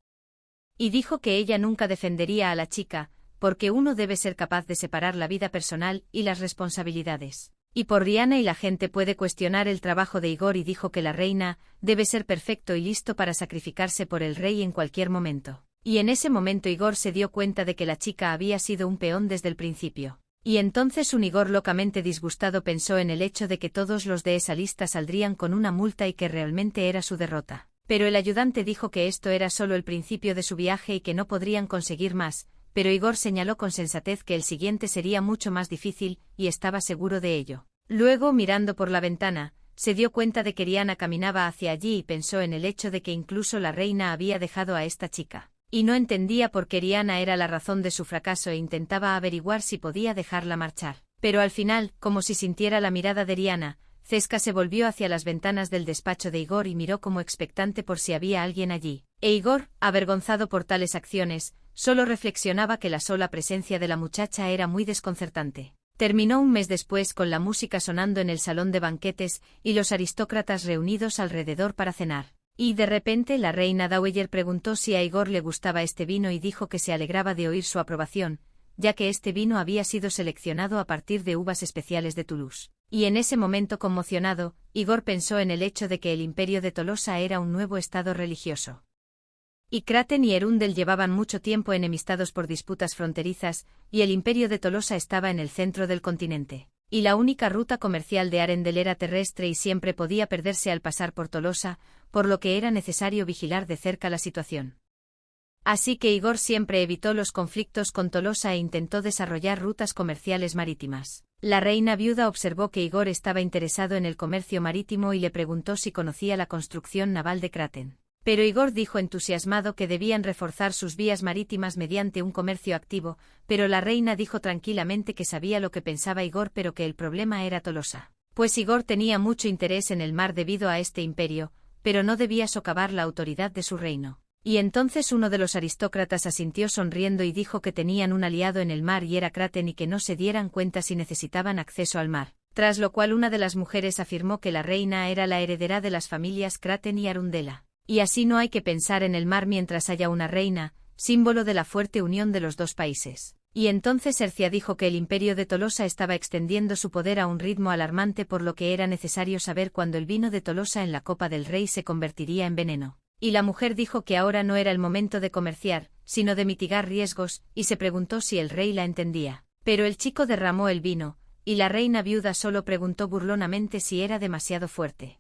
Y dijo que ella nunca defendería a la chica, porque uno debe ser capaz de separar la vida personal y las responsabilidades. Y por Rihanna y la gente puede cuestionar el trabajo de Igor y dijo que la reina debe ser perfecto y listo para sacrificarse por el rey en cualquier momento. Y en ese momento Igor se dio cuenta de que la chica había sido un peón desde el principio. Y entonces un Igor locamente disgustado pensó en el hecho de que todos los de esa lista saldrían con una multa y que realmente era su derrota. Pero el ayudante dijo que esto era solo el principio de su viaje y que no podrían conseguir más. Pero Igor señaló con sensatez que el siguiente sería mucho más difícil, y estaba seguro de ello. Luego, mirando por la ventana, se dio cuenta de que Rihanna caminaba hacia allí y pensó en el hecho de que incluso la reina había dejado a esta chica. Y no entendía por qué Rihanna era la razón de su fracaso e intentaba averiguar si podía dejarla marchar. Pero al final, como si sintiera la mirada de Rihanna, Cesca se volvió hacia las ventanas del despacho de Igor y miró como expectante por si había alguien allí. E Igor, avergonzado por tales acciones, solo reflexionaba que la sola presencia de la muchacha era muy desconcertante. Terminó un mes después con la música sonando en el salón de banquetes y los aristócratas reunidos alrededor para cenar. Y de repente la reina Dowager preguntó si a Igor le gustaba este vino y dijo que se alegraba de oír su aprobación, ya que este vino había sido seleccionado a partir de uvas especiales de Toulouse. Y en ese momento conmocionado, Igor pensó en el hecho de que el imperio de Tolosa era un nuevo estado religioso. Y Kraten y Erundel llevaban mucho tiempo enemistados por disputas fronterizas, y el imperio de Tolosa estaba en el centro del continente. Y la única ruta comercial de Arendel era terrestre y siempre podía perderse al pasar por Tolosa, por lo que era necesario vigilar de cerca la situación. Así que Igor siempre evitó los conflictos con Tolosa e intentó desarrollar rutas comerciales marítimas. La reina viuda observó que Igor estaba interesado en el comercio marítimo y le preguntó si conocía la construcción naval de Kraten. Pero Igor dijo entusiasmado que debían reforzar sus vías marítimas mediante un comercio activo, pero la reina dijo tranquilamente que sabía lo que pensaba Igor pero que el problema era Tolosa. Pues Igor tenía mucho interés en el mar debido a este imperio, pero no debía socavar la autoridad de su reino. Y entonces uno de los aristócratas asintió sonriendo y dijo que tenían un aliado en el mar y era Kraten y que no se dieran cuenta si necesitaban acceso al mar. Tras lo cual una de las mujeres afirmó que la reina era la heredera de las familias Kraten y Arundela. Y así no hay que pensar en el mar mientras haya una reina, símbolo de la fuerte unión de los dos países. Y entonces Ercia dijo que el imperio de Tolosa estaba extendiendo su poder a un ritmo alarmante por lo que era necesario saber cuándo el vino de Tolosa en la copa del rey se convertiría en veneno. Y la mujer dijo que ahora no era el momento de comerciar, sino de mitigar riesgos, y se preguntó si el rey la entendía. Pero el chico derramó el vino, y la reina viuda solo preguntó burlonamente si era demasiado fuerte.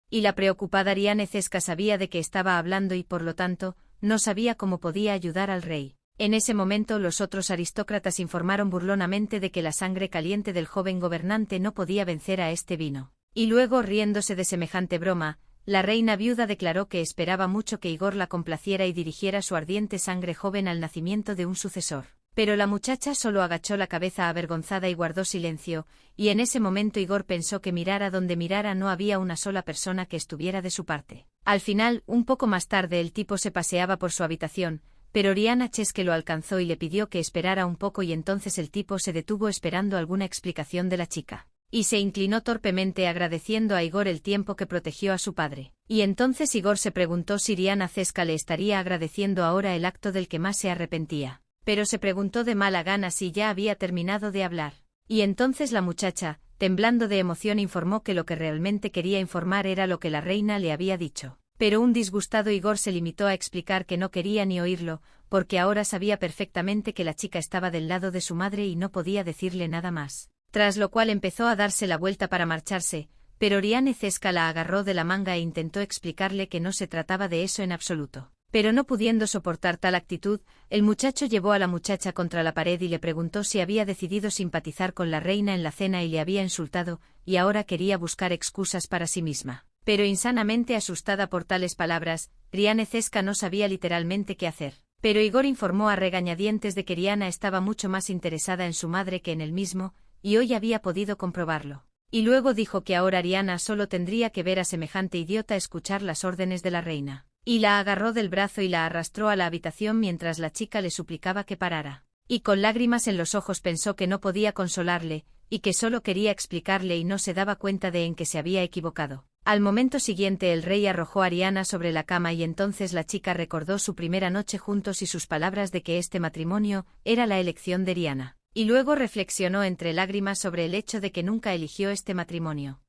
Y la preocupada Riane Cesca sabía de qué estaba hablando y por lo tanto, no sabía cómo podía ayudar al rey. En ese momento los otros aristócratas informaron burlonamente de que la sangre caliente del joven gobernante no podía vencer a este vino. Y luego, riéndose de semejante broma, la reina viuda declaró que esperaba mucho que Igor la complaciera y dirigiera su ardiente sangre joven al nacimiento de un sucesor. Pero la muchacha solo agachó la cabeza avergonzada y guardó silencio, y en ese momento Igor pensó que mirara donde mirara no había una sola persona que estuviera de su parte. Al final, un poco más tarde el tipo se paseaba por su habitación, pero Oriana Chesky lo alcanzó y le pidió que esperara un poco y entonces el tipo se detuvo esperando alguna explicación de la chica. Y se inclinó torpemente agradeciendo a Igor el tiempo que protegió a su padre. Y entonces Igor se preguntó si Oriana Chesky le estaría agradeciendo ahora el acto del que más se arrepentía. Pero se preguntó de mala gana si ya había terminado de hablar. Y entonces la muchacha, temblando de emoción, informó que lo que realmente quería informar era lo que la reina le había dicho. Pero un disgustado Igor se limitó a explicar que no quería ni oírlo, porque ahora sabía perfectamente que la chica estaba del lado de su madre y no podía decirle nada más. Tras lo cual empezó a darse la vuelta para marcharse, pero Oriana Chesky la agarró de la manga e intentó explicarle que no se trataba de eso en absoluto. Pero no pudiendo soportar tal actitud, el muchacho llevó a la muchacha contra la pared y le preguntó si había decidido simpatizar con la reina en la cena y le había insultado, y ahora quería buscar excusas para sí misma. Pero insanamente asustada por tales palabras, Oriana Chesky no sabía literalmente qué hacer. Pero Igor informó a regañadientes de que Oriana estaba mucho más interesada en su madre que en él mismo, y hoy había podido comprobarlo. Y luego dijo que ahora Oriana solo tendría que ver a semejante idiota escuchar las órdenes de la reina. Y la agarró del brazo y la arrastró a la habitación mientras la chica le suplicaba que parara. Y con lágrimas en los ojos pensó que no podía consolarle, y que solo quería explicarle y no se daba cuenta de en que se había equivocado. Al momento siguiente el rey arrojó a Oriana sobre la cama y entonces la chica recordó su primera noche juntos y sus palabras de que este matrimonio era la elección de Oriana. Y luego reflexionó entre lágrimas sobre el hecho de que nunca eligió este matrimonio.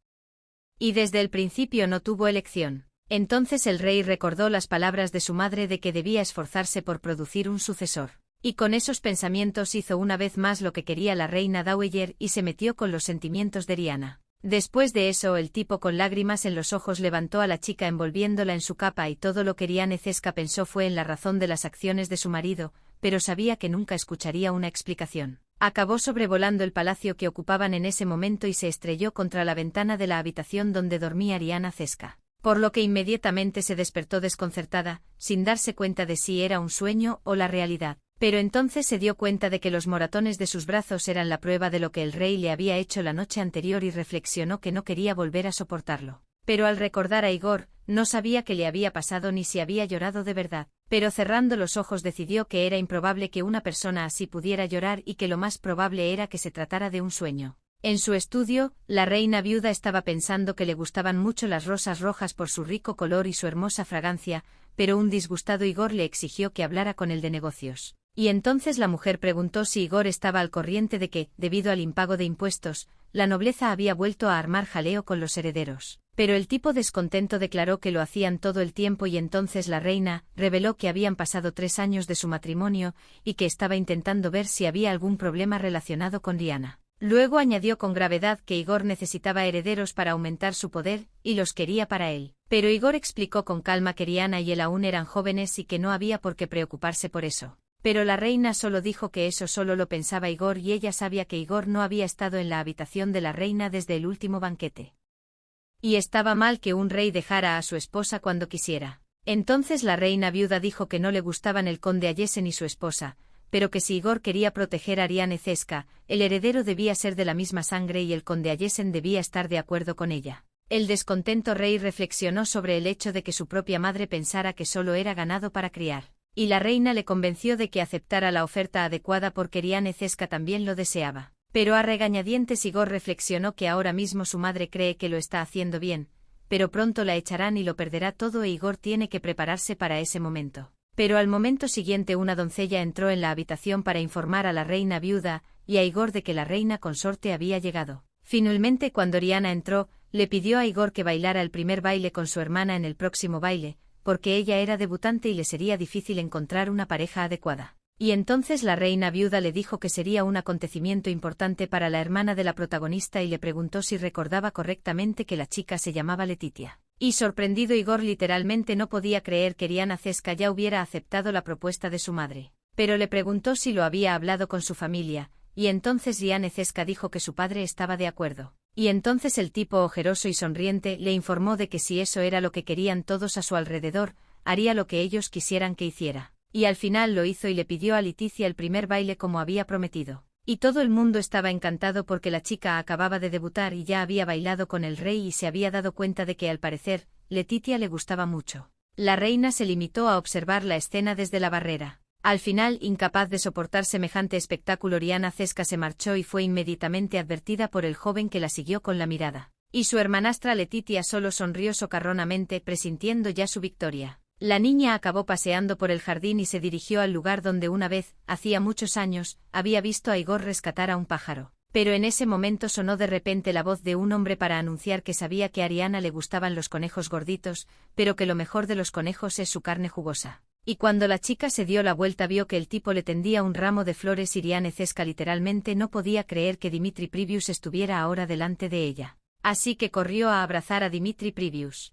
Y desde el principio no tuvo elección. Entonces el rey recordó las palabras de su madre de que debía esforzarse por producir un sucesor. Y con esos pensamientos hizo una vez más lo que quería la reina Dowager y se metió con los sentimientos de Oriana. Después de eso el tipo con lágrimas en los ojos levantó a la chica envolviéndola en su capa y todo lo que Oriana Chesky pensó fue en la razón de las acciones de su marido, pero sabía que nunca escucharía una explicación. Acabó sobrevolando el palacio que ocupaban en ese momento y se estrelló contra la ventana de la habitación donde dormía Oriana Chesky. Por lo que inmediatamente se despertó desconcertada, sin darse cuenta de si era un sueño o la realidad. Pero entonces se dio cuenta de que los moratones de sus brazos eran la prueba de lo que el rey le había hecho la noche anterior y reflexionó que no quería volver a soportarlo. Pero al recordar a Igor, no sabía qué le había pasado ni si había llorado de verdad. Pero cerrando los ojos decidió que era improbable que una persona así pudiera llorar y que lo más probable era que se tratara de un sueño. En su estudio, la reina viuda estaba pensando que le gustaban mucho las rosas rojas por su rico color y su hermosa fragancia, pero un disgustado Igor le exigió que hablara con él de negocios. Y entonces la mujer preguntó si Igor estaba al corriente de que, debido al impago de impuestos, la nobleza había vuelto a armar jaleo con los herederos. Pero el tipo descontento declaró que lo hacían todo el tiempo y entonces la reina reveló que habían pasado 3 años de su matrimonio y que estaba intentando ver si había algún problema relacionado con Oriana. Luego añadió con gravedad que Igor necesitaba herederos para aumentar su poder, y los quería para él. Pero Igor explicó con calma que Oriana y él aún eran jóvenes y que no había por qué preocuparse por eso. Pero la reina solo dijo que eso solo lo pensaba Igor y ella sabía que Igor no había estado en la habitación de la reina desde el último banquete. Y estaba mal que un rey dejara a su esposa cuando quisiera. Entonces la reina viuda dijo que no le gustaban el conde Ayesen y su esposa, pero que si Igor quería proteger a Oriana Chesky, el heredero debía ser de la misma sangre y el conde Ayesen debía estar de acuerdo con ella. El descontento rey reflexionó sobre el hecho de que su propia madre pensara que solo era ganado para criar. Y la reina le convenció de que aceptara la oferta adecuada porque Oriana Chesky también lo deseaba. Pero a regañadientes Igor reflexionó que ahora mismo su madre cree que lo está haciendo bien, pero pronto la echarán y lo perderá todo e Igor tiene que prepararse para ese momento. Pero al momento siguiente una doncella entró en la habitación para informar a la reina viuda y a Igor de que la reina consorte había llegado. Finalmente cuando Oriana entró, le pidió a Igor que bailara el primer baile con su hermana en el próximo baile, porque ella era debutante y le sería difícil encontrar una pareja adecuada. Y entonces la reina viuda le dijo que sería un acontecimiento importante para la hermana de la protagonista y le preguntó si recordaba correctamente que la chica se llamaba Letitia. Y sorprendido Igor literalmente no podía creer que Oriana Chesky ya hubiera aceptado la propuesta de su madre. Pero le preguntó si lo había hablado con su familia, y entonces Oriana Chesky dijo que su padre estaba de acuerdo. Y entonces el tipo ojeroso y sonriente le informó de que si eso era lo que querían todos a su alrededor, haría lo que ellos quisieran que hiciera. Y al final lo hizo y le pidió a Leticia el primer baile como había prometido. Y todo el mundo estaba encantado porque la chica acababa de debutar y ya había bailado con el rey y se había dado cuenta de que al parecer, Leticia le gustaba mucho. La reina se limitó a observar la escena desde la barrera. Al final, incapaz de soportar semejante espectáculo, Oriana Cesca se marchó y fue inmediatamente advertida por el joven que la siguió con la mirada. Y su hermanastra Leticia solo sonrió socarronamente, presintiendo ya su victoria. La niña acabó paseando por el jardín y se dirigió al lugar donde una vez, hacía muchos años, había visto a Igor rescatar a un pájaro. Pero en ese momento sonó de repente la voz de un hombre para anunciar que sabía que a Ariana le gustaban los conejos gorditos, pero que lo mejor de los conejos es su carne jugosa. Y cuando la chica se dio la vuelta vio que el tipo le tendía un ramo de flores y Oriana Cesca literalmente no podía creer que Dimitri Pribius estuviera ahora delante de ella. Así que corrió a abrazar a Dimitri Pribius.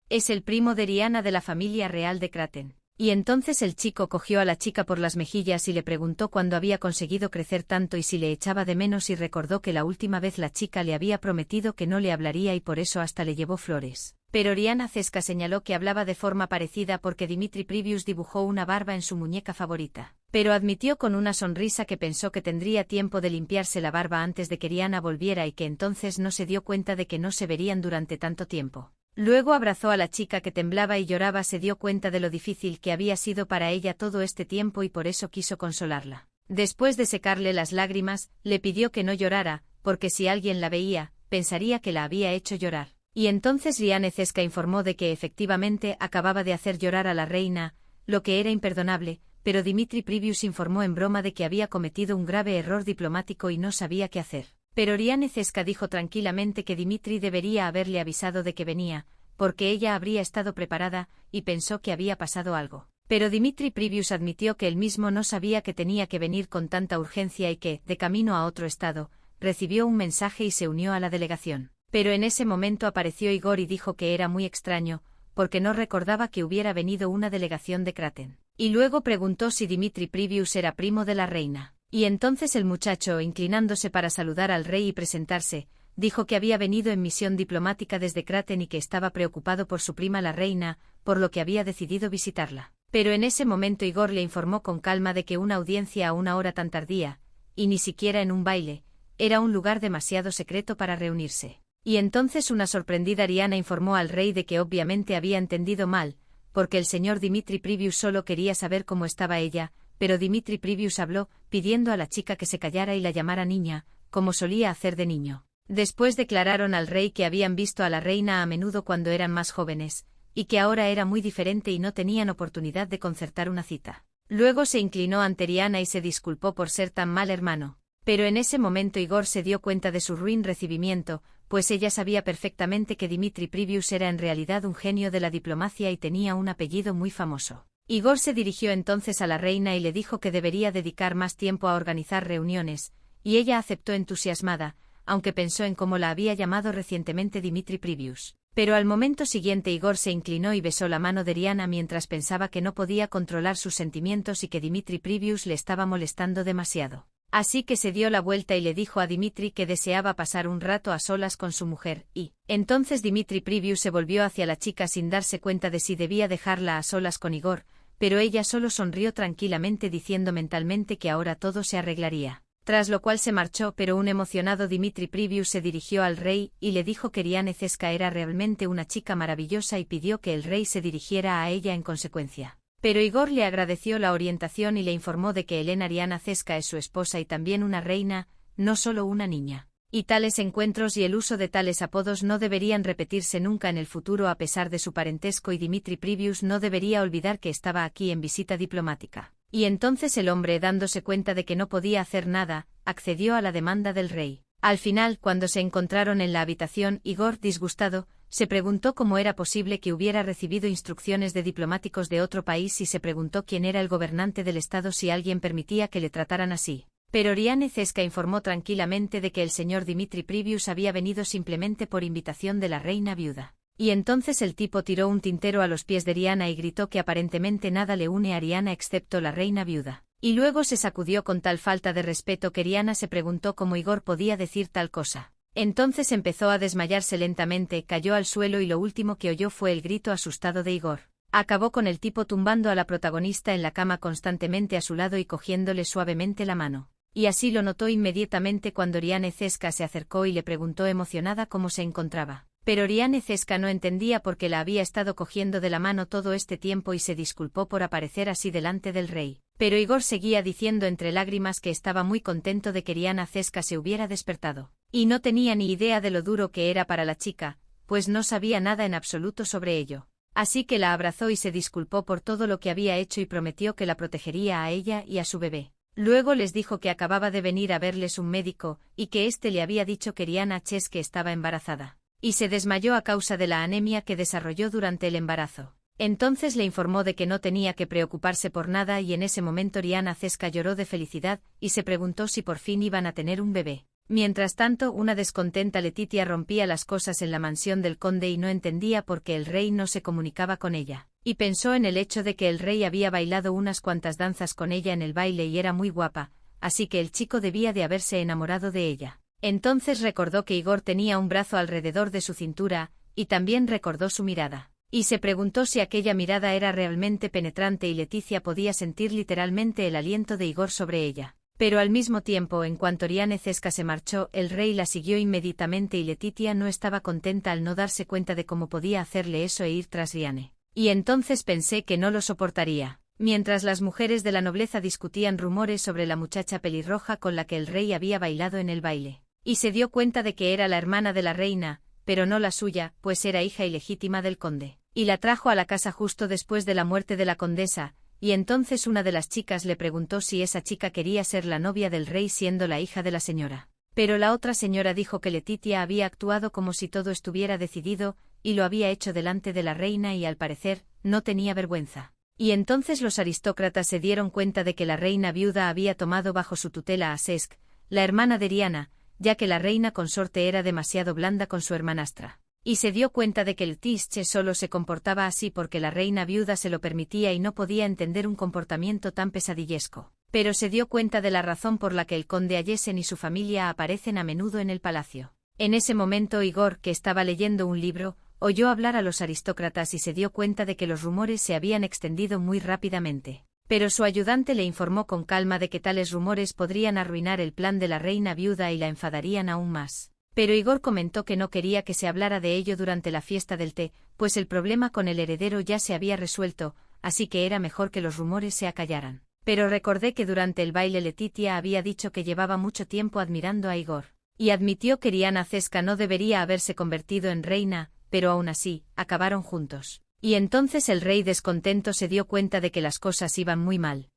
Es el primo de Oriana de la familia real de Kraten. Y entonces el chico cogió a la chica por las mejillas y le preguntó cuándo había conseguido crecer tanto y si le echaba de menos y recordó que la última vez la chica le había prometido que no le hablaría y por eso hasta le llevó flores. Pero Oriana Cesca señaló que hablaba de forma parecida porque Dimitri Pribius dibujó una barba en su muñeca favorita. Pero admitió con una sonrisa que pensó que tendría tiempo de limpiarse la barba antes de que Oriana volviera y que entonces no se dio cuenta de que no se verían durante tanto tiempo. Luego abrazó a la chica que temblaba y lloraba, se dio cuenta de lo difícil que había sido para ella todo este tiempo y por eso quiso consolarla. Después de secarle las lágrimas, le pidió que no llorara, porque si alguien la veía, pensaría que la había hecho llorar. Y entonces Oriana Cesca informó de que efectivamente acababa de hacer llorar a la reina, lo que era imperdonable, pero Dimitri Pribius informó en broma de que había cometido un grave error diplomático y no sabía qué hacer. Pero Oriana Cesca dijo tranquilamente que Dimitri debería haberle avisado de que venía, porque ella habría estado preparada, y pensó que había pasado algo. Pero Dimitri Pribius admitió que él mismo no sabía que tenía que venir con tanta urgencia y que, de camino a otro estado, recibió un mensaje y se unió a la delegación. Pero en ese momento apareció Igor y dijo que era muy extraño, porque no recordaba que hubiera venido una delegación de Kraten. Y luego preguntó si Dimitri Pribius era primo de la reina. Y entonces el muchacho, inclinándose para saludar al rey y presentarse, dijo que había venido en misión diplomática desde Kraten y que estaba preocupado por su prima la reina, por lo que había decidido visitarla. Pero en ese momento Igor le informó con calma de que una audiencia a una hora tan tardía, y ni siquiera en un baile, era un lugar demasiado secreto para reunirse. Y entonces una sorprendida Ariana informó al rey de que obviamente había entendido mal, porque el señor Dimitri Pribius solo quería saber cómo estaba ella, pero Dimitri Pribius habló, pidiendo a la chica que se callara y la llamara niña, como solía hacer de niño. Después declararon al rey que habían visto a la reina a menudo cuando eran más jóvenes, y que ahora era muy diferente y no tenían oportunidad de concertar una cita. Luego se inclinó ante Oriana y se disculpó por ser tan mal hermano. Pero en ese momento Igor se dio cuenta de su ruin recibimiento, pues ella sabía perfectamente que Dimitri Pribius era en realidad un genio de la diplomacia y tenía un apellido muy famoso. Igor se dirigió entonces a la reina y le dijo que debería dedicar más tiempo a organizar reuniones, y ella aceptó entusiasmada, aunque pensó en cómo la había llamado recientemente Dimitri Pribius. Pero al momento siguiente Igor se inclinó y besó la mano de Oriana mientras pensaba que no podía controlar sus sentimientos y que Dimitri Pribius le estaba molestando demasiado. Así que se dio la vuelta y le dijo a Dimitri que deseaba pasar un rato a solas con su mujer, y entonces Dimitri Pribius se volvió hacia la chica sin darse cuenta de si debía dejarla a solas con Igor, pero ella solo sonrió tranquilamente diciendo mentalmente que ahora todo se arreglaría. Tras lo cual se marchó, pero un emocionado Dimitri Pribius se dirigió al rey y le dijo que Oriana Cesca era realmente una chica maravillosa y pidió que el rey se dirigiera a ella en consecuencia. Pero Igor le agradeció la orientación y le informó de que Elena Oriana Cesca es su esposa y también una reina, no solo una niña. Y tales encuentros y el uso de tales apodos no deberían repetirse nunca en el futuro a pesar de su parentesco y Dimitri Pribius no debería olvidar que estaba aquí en visita diplomática. Y entonces el hombre, dándose cuenta de que no podía hacer nada, accedió a la demanda del rey. Al final, cuando se encontraron en la habitación, Igor, disgustado, se preguntó cómo era posible que hubiera recibido instrucciones de diplomáticos de otro país y se preguntó quién era el gobernante del estado si alguien permitía que le trataran así. Pero Oriana Cesca informó tranquilamente de que el señor Dimitri Pribius había venido simplemente por invitación de la reina viuda. Y entonces el tipo tiró un tintero a los pies de Oriana y gritó que aparentemente nada le une a Oriana excepto la reina viuda. Y luego se sacudió con tal falta de respeto que Oriana se preguntó cómo Igor podía decir tal cosa. Entonces empezó a desmayarse lentamente, cayó al suelo y lo último que oyó fue el grito asustado de Igor. Acabó con el tipo tumbando a la protagonista en la cama constantemente a su lado y cogiéndole suavemente la mano. Y así lo notó inmediatamente cuando Oriane Cesca se acercó y le preguntó emocionada cómo se encontraba. Pero Oriane Cesca no entendía por qué la había estado cogiendo de la mano todo este tiempo y se disculpó por aparecer así delante del rey. Pero Igor seguía diciendo entre lágrimas que estaba muy contento de que Oriane Cesca se hubiera despertado. Y no tenía ni idea de lo duro que era para la chica, pues no sabía nada en absoluto sobre ello. Así que la abrazó y se disculpó por todo lo que había hecho y prometió que la protegería a ella y a su bebé. Luego les dijo que acababa de venir a verles un médico, y que éste le había dicho que Oriane Cesca estaba embarazada. Y se desmayó a causa de la anemia que desarrolló durante el embarazo. Entonces le informó de que no tenía que preocuparse por nada y en ese momento Oriane Cesca lloró de felicidad y se preguntó si por fin iban a tener un bebé. Mientras tanto, una descontenta Letitia rompía las cosas en la mansión del conde y no entendía por qué el rey no se comunicaba con ella. Y pensó en el hecho de que el rey había bailado unas cuantas danzas con ella en el baile y era muy guapa, así que el chico debía de haberse enamorado de ella. Entonces recordó que Igor tenía un brazo alrededor de su cintura, y también recordó su mirada. Y se preguntó si aquella mirada era realmente penetrante y Leticia podía sentir literalmente el aliento de Igor sobre ella. Pero al mismo tiempo, en cuanto Oriane Cesca se marchó, el rey la siguió inmediatamente y Letitia no estaba contenta al no darse cuenta de cómo podía hacerle eso e ir tras Oriane. Y entonces pensé que no lo soportaría. Mientras las mujeres de la nobleza discutían rumores sobre la muchacha pelirroja con la que el rey había bailado en el baile. Y se dio cuenta de que era la hermana de la reina, pero no la suya, pues era hija ilegítima del conde. Y la trajo a la casa justo después de la muerte de la condesa, y entonces una de las chicas le preguntó si esa chica quería ser la novia del rey siendo la hija de la señora. Pero la otra señora dijo que Letitia había actuado como si todo estuviera decidido, y lo había hecho delante de la reina y al parecer, no tenía vergüenza. Y entonces los aristócratas se dieron cuenta de que la reina viuda había tomado bajo su tutela a Cesc, la hermana de Oriana, ya que la reina consorte era demasiado blanda con su hermanastra. Y se dio cuenta de que el Tische solo se comportaba así porque la reina viuda se lo permitía y no podía entender un comportamiento tan pesadillesco. Pero se dio cuenta de la razón por la que el conde Ayesen y su familia aparecen a menudo en el palacio. En ese momento Igor, que estaba leyendo un libro, oyó hablar a los aristócratas y se dio cuenta de que los rumores se habían extendido muy rápidamente. Pero su ayudante le informó con calma de que tales rumores podrían arruinar el plan de la reina viuda y la enfadarían aún más. Pero Igor comentó que no quería que se hablara de ello durante la fiesta del té, pues el problema con el heredero ya se había resuelto, así que era mejor que los rumores se acallaran. Pero recordé que durante el baile Letitia había dicho que llevaba mucho tiempo admirando a Igor. Y admitió que Oriane Cesca no debería haberse convertido en reina, pero aún así, acabaron juntos. Y entonces el rey descontento se dio cuenta de que las cosas iban muy mal.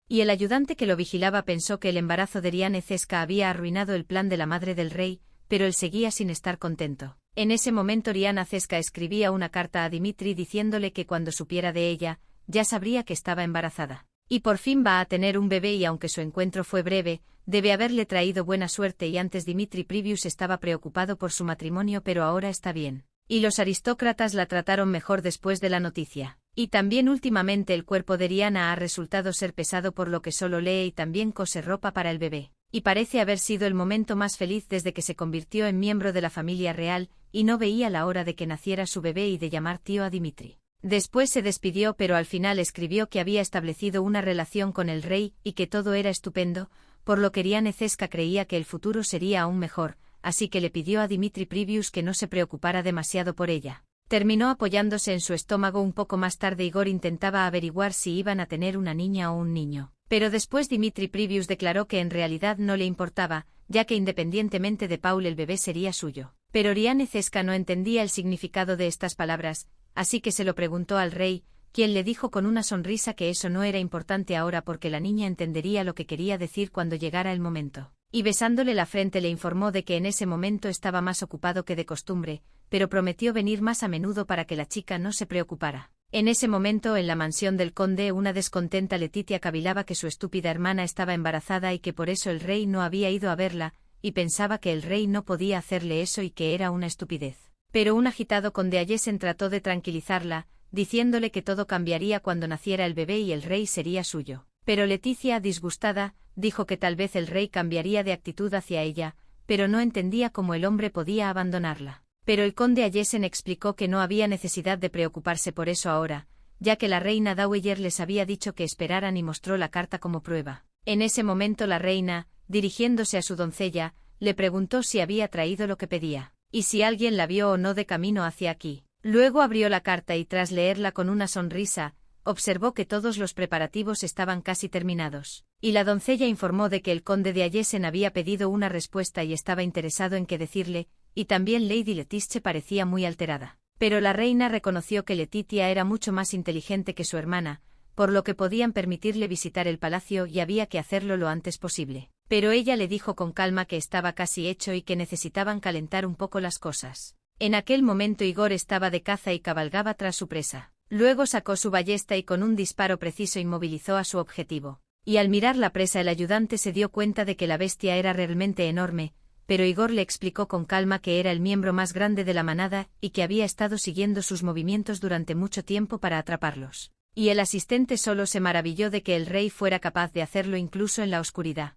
Y el ayudante que lo vigilaba pensó que el embarazo de Oriane Cesca había arruinado el plan de la madre del rey, pero él seguía sin estar contento. En ese momento Oriane Cesca escribía una carta a Dimitri diciéndole que cuando supiera de ella, ya sabría que estaba embarazada. Y por fin va a tener un bebé y aunque su encuentro fue breve, debe haberle traído buena suerte y antes Dimitri Pribius estaba preocupado por su matrimonio pero ahora está bien. Y los aristócratas la trataron mejor después de la noticia. Y también últimamente el cuerpo de Oriane ha resultado ser pesado por lo que solo lee y también cose ropa para el bebé. Y parece haber sido el momento más feliz desde que se convirtió en miembro de la familia real, y no veía la hora de que naciera su bebé y de llamar tío a Dimitri. Después se despidió pero al final escribió que había establecido una relación con el rey y que todo era estupendo, por lo que Oriane Cesca creía que el futuro sería aún mejor, así que le pidió a Dimitri Pribius que no se preocupara demasiado por ella. Terminó apoyándose en su estómago un poco más tarde. Igor intentaba averiguar si iban a tener una niña o un niño. Pero después Dimitri Pribius declaró que en realidad no le importaba, ya que independientemente de Paul el bebé sería suyo. Pero Oriane Cesca no entendía el significado de estas palabras, así que se lo preguntó al rey, quien le dijo con una sonrisa que eso no era importante ahora porque la niña entendería lo que quería decir cuando llegara el momento. Y besándole la frente le informó de que en ese momento estaba más ocupado que de costumbre, pero prometió venir más a menudo para que la chica no se preocupara. En ese momento en la mansión del conde una descontenta Letitia cavilaba que su estúpida hermana estaba embarazada y que por eso el rey no había ido a verla, y pensaba que el rey no podía hacerle eso y que era una estupidez. Pero un agitado conde Ayesen trató de tranquilizarla, diciéndole que todo cambiaría cuando naciera el bebé y el rey sería suyo. Pero Leticia, disgustada, dijo que tal vez el rey cambiaría de actitud hacia ella, pero no entendía cómo el hombre podía abandonarla. Pero el conde Ayesen explicó que no había necesidad de preocuparse por eso ahora, ya que la reina Dowager les había dicho que esperaran y mostró la carta como prueba. En ese momento la reina, dirigiéndose a su doncella, le preguntó si había traído lo que pedía, y si alguien la vio o no de camino hacia aquí. Luego abrió la carta y tras leerla con una sonrisa, observó que todos los preparativos estaban casi terminados, y la doncella informó de que el conde de Ayesen había pedido una respuesta y estaba interesado en qué decirle, y también Lady Lettice parecía muy alterada. Pero la reina reconoció que Letitia era mucho más inteligente que su hermana, por lo que podían permitirle visitar el palacio y había que hacerlo lo antes posible. Pero ella le dijo con calma que estaba casi hecho y que necesitaban calentar un poco las cosas. En aquel momento Igor estaba de caza y cabalgaba tras su presa. Luego sacó su ballesta y con un disparo preciso inmovilizó a su objetivo. Y al mirar la presa el ayudante se dio cuenta de que la bestia era realmente enorme, pero Igor le explicó con calma que era el miembro más grande de la manada y que había estado siguiendo sus movimientos durante mucho tiempo para atraparlos. Y el asistente solo se maravilló de que el rey fuera capaz de hacerlo incluso en la oscuridad.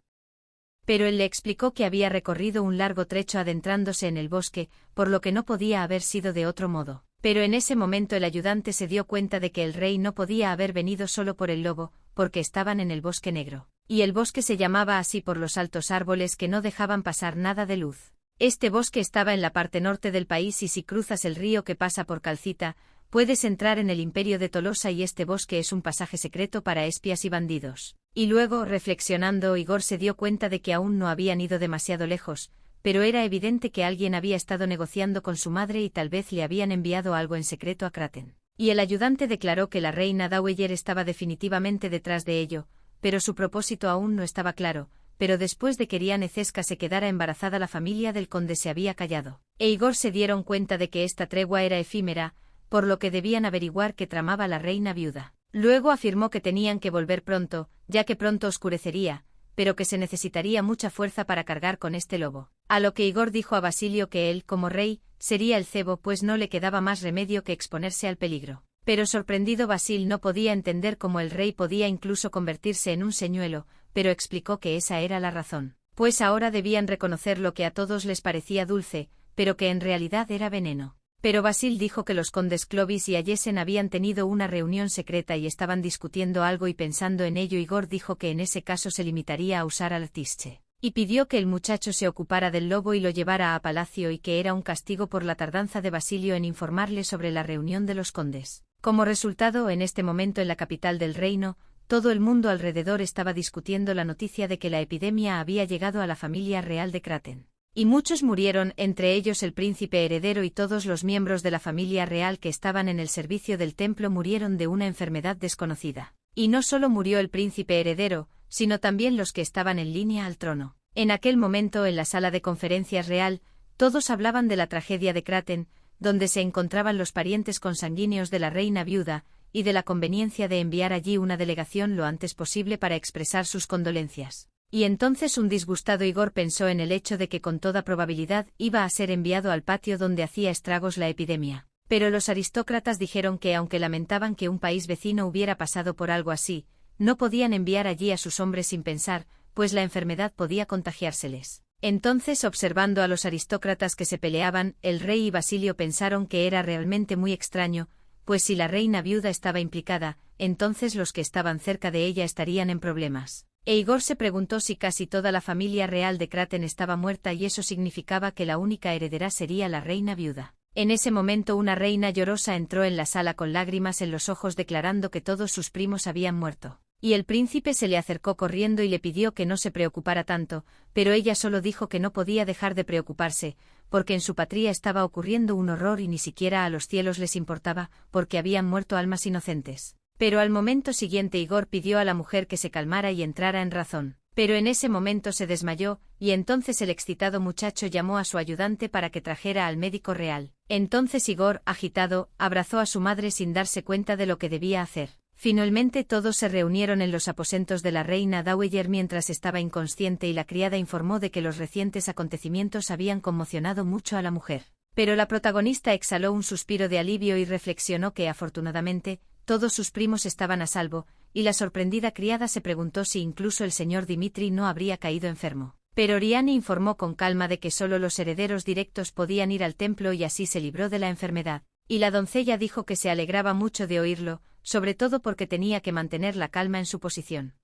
Pero él le explicó que había recorrido un largo trecho adentrándose en el bosque, por lo que no podía haber sido de otro modo. Pero en ese momento el ayudante se dio cuenta de que el rey no podía haber venido solo por el lobo, porque estaban en el bosque negro. Y el bosque se llamaba así por los altos árboles que no dejaban pasar nada de luz. Este bosque estaba en la parte norte del país y si cruzas el río que pasa por Calcita, puedes entrar en el imperio de Tolosa y este bosque es un pasaje secreto para espías y bandidos. Y luego, reflexionando, Igor se dio cuenta de que aún no habían ido demasiado lejos, pero era evidente que alguien había estado negociando con su madre y tal vez le habían enviado algo en secreto a Kraten. Y el ayudante declaró que la reina Dowager estaba definitivamente detrás de ello, pero su propósito aún no estaba claro, pero después de que Riane Ceska se quedara embarazada la familia del conde se había callado. E Igor se dieron cuenta de que esta tregua era efímera, por lo que debían averiguar qué tramaba la reina viuda. Luego afirmó que tenían que volver pronto, ya que pronto oscurecería, pero que se necesitaría mucha fuerza para cargar con este lobo. A lo que Igor dijo a Basilio que él, como rey, sería el cebo pues no le quedaba más remedio que exponerse al peligro. Pero sorprendido Basil no podía entender cómo el rey podía incluso convertirse en un señuelo, pero explicó que esa era la razón. Pues ahora debían reconocer lo que a todos les parecía dulce, pero que en realidad era veneno. Pero Basil dijo que los condes Clovis y Ayesen habían tenido una reunión secreta y estaban discutiendo algo y pensando en ello Igor dijo que en ese caso se limitaría a usar al Tische. Y pidió que el muchacho se ocupara del lobo y lo llevara a palacio y que era un castigo por la tardanza de Basilio en informarle sobre la reunión de los condes. Como resultado, en este momento en la capital del reino, todo el mundo alrededor estaba discutiendo la noticia de que la epidemia había llegado a la familia real de Kraten. Y muchos murieron, entre ellos el príncipe heredero y todos los miembros de la familia real que estaban en el servicio del templo murieron de una enfermedad desconocida. Y no solo murió el príncipe heredero, sino también los que estaban en línea al trono. En aquel momento en la sala de conferencias real, todos hablaban de la tragedia de Kraten, donde se encontraban los parientes consanguíneos de la reina viuda, y de la conveniencia de enviar allí una delegación lo antes posible para expresar sus condolencias. Y entonces un disgustado Igor pensó en el hecho de que con toda probabilidad iba a ser enviado al patio donde hacía estragos la epidemia. Pero los aristócratas dijeron que aunque lamentaban que un país vecino hubiera pasado por algo así, no podían enviar allí a sus hombres sin pensar, pues la enfermedad podía contagiárseles. Entonces, observando a los aristócratas que se peleaban, el rey y Basilio pensaron que era realmente muy extraño, pues si la reina viuda estaba implicada, entonces los que estaban cerca de ella estarían en problemas. E Igor se preguntó si casi toda la familia real de Kraten estaba muerta y eso significaba que la única heredera sería la reina viuda. En ese momento una reina llorosa entró en la sala con lágrimas en los ojos declarando que todos sus primos habían muerto. Y el príncipe se le acercó corriendo y le pidió que no se preocupara tanto, pero ella solo dijo que no podía dejar de preocuparse, porque en su patria estaba ocurriendo un horror y ni siquiera a los cielos les importaba, porque habían muerto almas inocentes. Pero al momento siguiente Igor pidió a la mujer que se calmara y entrara en razón. Pero en ese momento se desmayó, y entonces el excitado muchacho llamó a su ayudante para que trajera al médico real. Entonces Igor, agitado, abrazó a su madre sin darse cuenta de lo que debía hacer. Finalmente todos se reunieron en los aposentos de la reina Dowager mientras estaba inconsciente y la criada informó de que los recientes acontecimientos habían conmocionado mucho a la mujer. Pero la protagonista exhaló un suspiro de alivio y reflexionó que afortunadamente, todos sus primos estaban a salvo, y la sorprendida criada se preguntó si incluso el señor Dimitri no habría caído enfermo. Pero Oriane informó con calma de que solo los herederos directos podían ir al templo y así se libró de la enfermedad. Y la doncella dijo que se alegraba mucho de oírlo, sobre todo porque tenía que mantener la calma en su posición.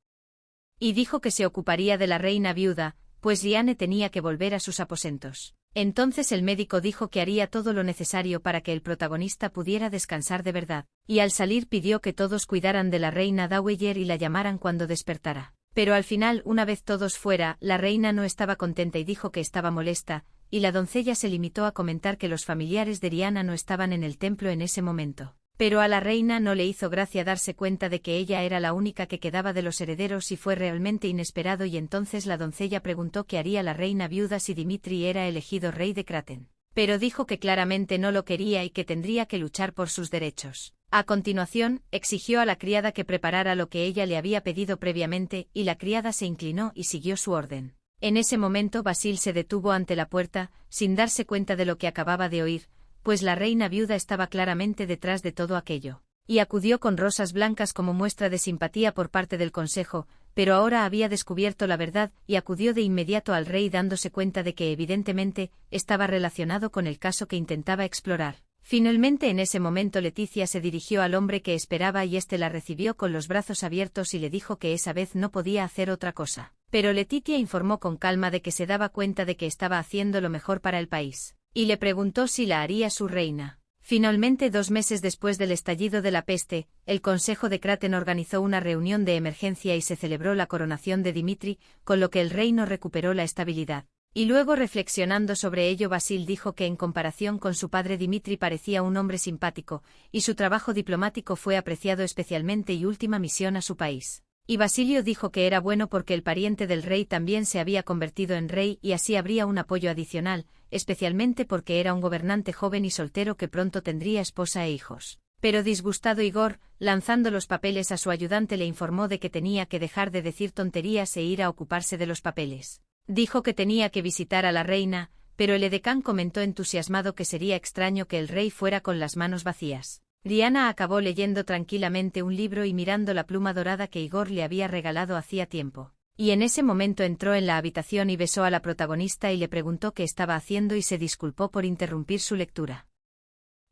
Y dijo que se ocuparía de la reina viuda, pues Oriane tenía que volver a sus aposentos. Entonces el médico dijo que haría todo lo necesario para que el protagonista pudiera descansar de verdad, y al salir pidió que todos cuidaran de la reina Dowager y la llamaran cuando despertara. Pero al final, una vez todos fuera, la reina no estaba contenta y dijo que estaba molesta, y la doncella se limitó a comentar que los familiares de Oriane no estaban en el templo en ese momento. Pero a la reina no le hizo gracia darse cuenta de que ella era la única que quedaba de los herederos y fue realmente inesperado, y entonces la doncella preguntó qué haría la reina viuda si Dimitri era elegido rey de Kraten. Pero dijo que claramente no lo quería y que tendría que luchar por sus derechos. A continuación, exigió a la criada que preparara lo que ella le había pedido previamente, y la criada se inclinó y siguió su orden. En ese momento Basil se detuvo ante la puerta, sin darse cuenta de lo que acababa de oír, pues la reina viuda estaba claramente detrás de todo aquello. Y acudió con rosas blancas como muestra de simpatía por parte del consejo, pero ahora había descubierto la verdad y acudió de inmediato al rey dándose cuenta de que evidentemente estaba relacionado con el caso que intentaba explorar. Finalmente en ese momento Leticia se dirigió al hombre que esperaba y éste la recibió con los brazos abiertos y le dijo que esa vez no podía hacer otra cosa. Pero Leticia informó con calma de que se daba cuenta de que estaba haciendo lo mejor para el país, y le preguntó si la haría su reina. Finalmente, 2 meses después del estallido de la peste, el Consejo de Kraten organizó una reunión de emergencia y se celebró la coronación de Dimitri, con lo que el reino recuperó la estabilidad. Y luego, reflexionando sobre ello, Basil dijo que en comparación con su padre Dimitri parecía un hombre simpático, y su trabajo diplomático fue apreciado especialmente y última misión a su país. Y Basilio dijo que era bueno porque el pariente del rey también se había convertido en rey y así habría un apoyo adicional, especialmente porque era un gobernante joven y soltero que pronto tendría esposa e hijos. Pero disgustado Igor, lanzando los papeles a su ayudante, le informó de que tenía que dejar de decir tonterías e ir a ocuparse de los papeles. Dijo que tenía que visitar a la reina, pero el edecán comentó entusiasmado que sería extraño que el rey fuera con las manos vacías. Diana acabó leyendo tranquilamente un libro y mirando la pluma dorada que Igor le había regalado hacía tiempo. Y en ese momento entró en la habitación y besó a la protagonista y le preguntó qué estaba haciendo y se disculpó por interrumpir su lectura.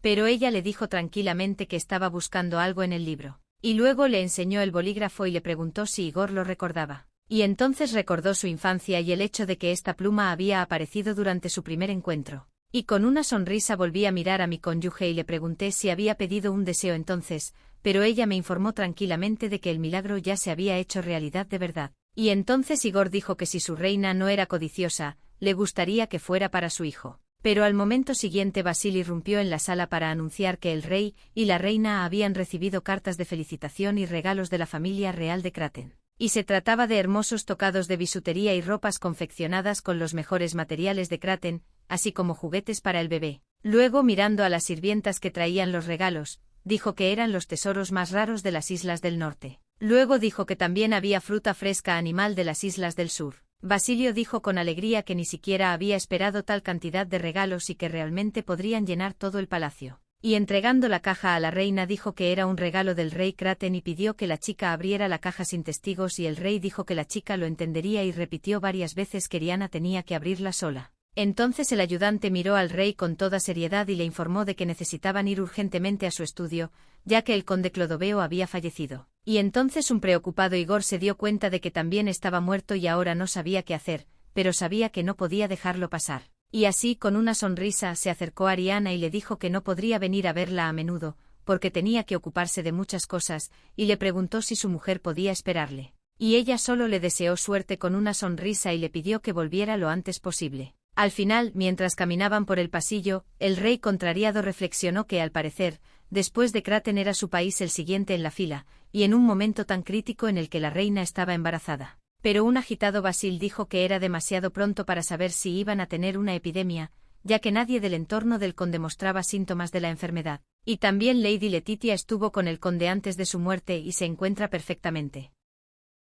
Pero ella le dijo tranquilamente que estaba buscando algo en el libro. Y luego le enseñó el bolígrafo y le preguntó si Igor lo recordaba. Y entonces recordó su infancia y el hecho de que esta pluma había aparecido durante su primer encuentro. Y con una sonrisa volví a mirar a mi cónyuge y le pregunté si había pedido un deseo entonces, pero ella me informó tranquilamente de que el milagro ya se había hecho realidad de verdad. Y entonces Igor dijo que si su reina no era codiciosa, le gustaría que fuera para su hijo. Pero al momento siguiente Basil irrumpió en la sala para anunciar que el rey y la reina habían recibido cartas de felicitación y regalos de la familia real de Kraten. Y se trataba de hermosos tocados de bisutería y ropas confeccionadas con los mejores materiales de Kraten, así como juguetes para el bebé. Luego, mirando a las sirvientas que traían los regalos, dijo que eran los tesoros más raros de las islas del norte. Luego dijo que también había fruta fresca animal de las islas del sur. Basilio dijo con alegría que ni siquiera había esperado tal cantidad de regalos y que realmente podrían llenar todo el palacio. Y entregando la caja a la reina dijo que era un regalo del rey Kraten y pidió que la chica abriera la caja sin testigos y el rey dijo que la chica lo entendería y repitió varias veces que Oriane tenía que abrirla sola. Entonces el ayudante miró al rey con toda seriedad y le informó de que necesitaban ir urgentemente a su estudio, ya que el conde Clodoveo había fallecido. Y entonces un preocupado Igor se dio cuenta de que también estaba muerto y ahora no sabía qué hacer, pero sabía que no podía dejarlo pasar. Y así, con una sonrisa, se acercó a Oriane y le dijo que no podría venir a verla a menudo, porque tenía que ocuparse de muchas cosas, y le preguntó si su mujer podía esperarle. Y ella solo le deseó suerte con una sonrisa y le pidió que volviera lo antes posible. Al final, mientras caminaban por el pasillo, el rey contrariado reflexionó que al parecer, después de Kraten era su país el siguiente en la fila, y en un momento tan crítico en el que la reina estaba embarazada. Pero un agitado Basil dijo que era demasiado pronto para saber si iban a tener una epidemia, ya que nadie del entorno del conde mostraba síntomas de la enfermedad. Y también Lady Letitia estuvo con el conde antes de su muerte y se encuentra perfectamente.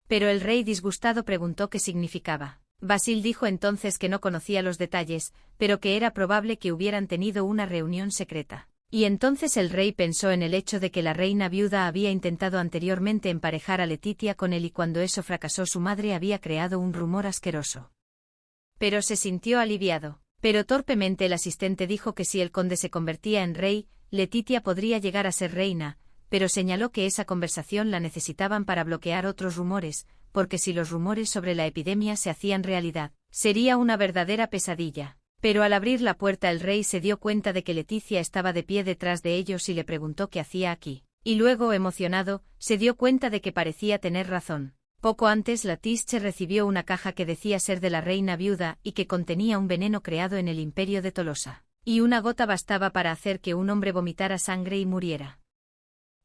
Pero el rey disgustado preguntó qué significaba. Basil dijo entonces que no conocía los detalles, pero que era probable que hubieran tenido una reunión secreta. Y entonces el rey pensó en el hecho de que la reina viuda había intentado anteriormente emparejar a Letitia con él y cuando eso fracasó su madre había creado un rumor asqueroso. pero se sintió aliviado. Pero torpemente el asistente dijo que si el conde se convertía en rey, Letitia podría llegar a ser reina, pero señaló que esa conversación la necesitaban para bloquear otros rumores, porque si los rumores sobre la epidemia se hacían realidad, sería una verdadera pesadilla. Pero al abrir la puerta el rey se dio cuenta de que Leticia estaba de pie detrás de ellos y le preguntó qué hacía aquí. Y luego, emocionado, se dio cuenta de que parecía tener razón. Poco antes Leticia recibió una caja que decía ser de la reina viuda y que contenía un veneno creado en el imperio de Tolosa. Y una gota bastaba para hacer que un hombre vomitara sangre y muriera.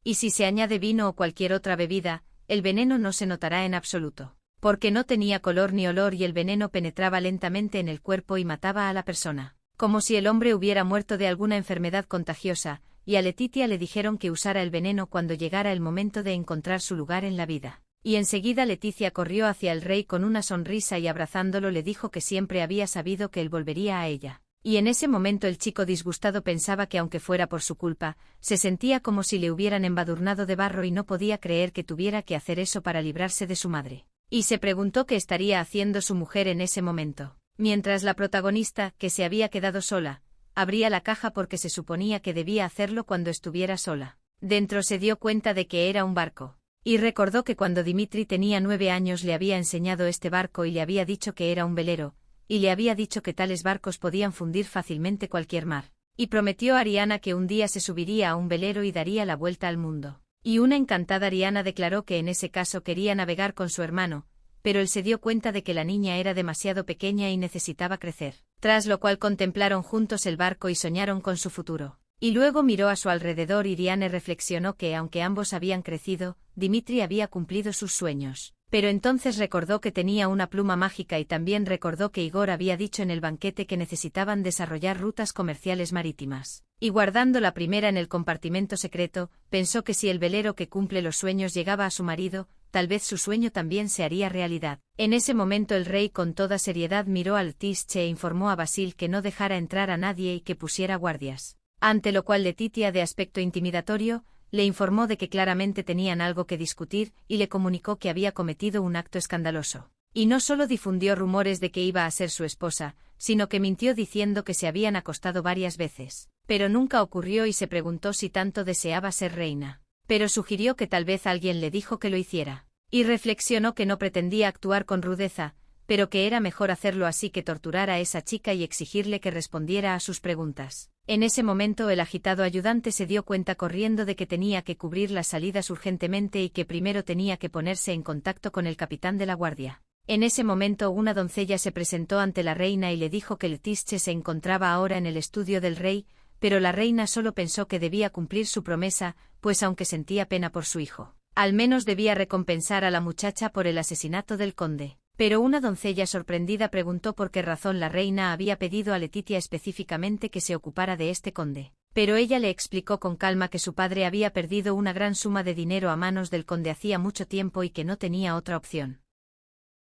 Y si se añade vino o cualquier otra bebida, el veneno no se notará en absoluto. Porque no tenía color ni olor y el veneno penetraba lentamente en el cuerpo y mataba a la persona. Como si el hombre hubiera muerto de alguna enfermedad contagiosa, y a Letitia le dijeron que usara el veneno cuando llegara el momento de encontrar su lugar en la vida. Y enseguida Leticia corrió hacia el rey con una sonrisa y abrazándolo le dijo que siempre había sabido que él volvería a ella. Y en ese momento el chico disgustado pensaba que aunque fuera por su culpa, se sentía como si le hubieran embadurnado de barro y no podía creer que tuviera que hacer eso para librarse de su madre. Y se preguntó qué estaría haciendo su mujer en ese momento. Mientras la protagonista, que se había quedado sola, abría la caja porque se suponía que debía hacerlo cuando estuviera sola. Dentro se dio cuenta de que era un barco. Y recordó que cuando Dimitri tenía 9 años le había enseñado este barco y le había dicho que era un velero, y le había dicho que tales barcos podían fundir fácilmente cualquier mar. Y prometió a Ariana que un día se subiría a un velero y daría la vuelta al mundo. Y una encantada Ariana declaró que en ese caso quería navegar con su hermano, pero él se dio cuenta de que la niña era demasiado pequeña y necesitaba crecer. Tras lo cual contemplaron juntos el barco y soñaron con su futuro. Y luego miró a su alrededor y Ariane reflexionó que aunque ambos habían crecido, Dimitri había cumplido sus sueños. Pero entonces recordó que tenía una pluma mágica y también recordó que Igor había dicho en el banquete que necesitaban desarrollar rutas comerciales marítimas. Y guardando la primera en el compartimento secreto, pensó que si el velero que cumple los sueños llegaba a su marido, tal vez su sueño también se haría realidad. En ese momento el rey con toda seriedad miró al Tische e informó a Basil que no dejara entrar a nadie y que pusiera guardias. Ante lo cual Letitia, de aspecto intimidatorio, le informó de que claramente tenían algo que discutir y le comunicó que había cometido un acto escandaloso. Y no solo difundió rumores de que iba a ser su esposa, sino que mintió diciendo que se habían acostado varias veces. Pero nunca ocurrió y se preguntó si tanto deseaba ser reina. Pero sugirió que tal vez alguien le dijo que lo hiciera. Y reflexionó que no pretendía actuar con rudeza, pero que era mejor hacerlo así que torturar a esa chica y exigirle que respondiera a sus preguntas. En ese momento el agitado ayudante se dio cuenta corriendo de que tenía que cubrir las salidas urgentemente y que primero tenía que ponerse en contacto con el capitán de la guardia. En ese momento una doncella se presentó ante la reina y le dijo que el Tische se encontraba ahora en el estudio del rey, pero la reina solo pensó que debía cumplir su promesa, pues aunque sentía pena por su hijo, al menos debía recompensar a la muchacha por el asesinato del conde. Pero una doncella sorprendida preguntó por qué razón la reina había pedido a Letitia específicamente que se ocupara de este conde. Pero ella le explicó con calma que su padre había perdido una gran suma de dinero a manos del conde hacía mucho tiempo y que no tenía otra opción.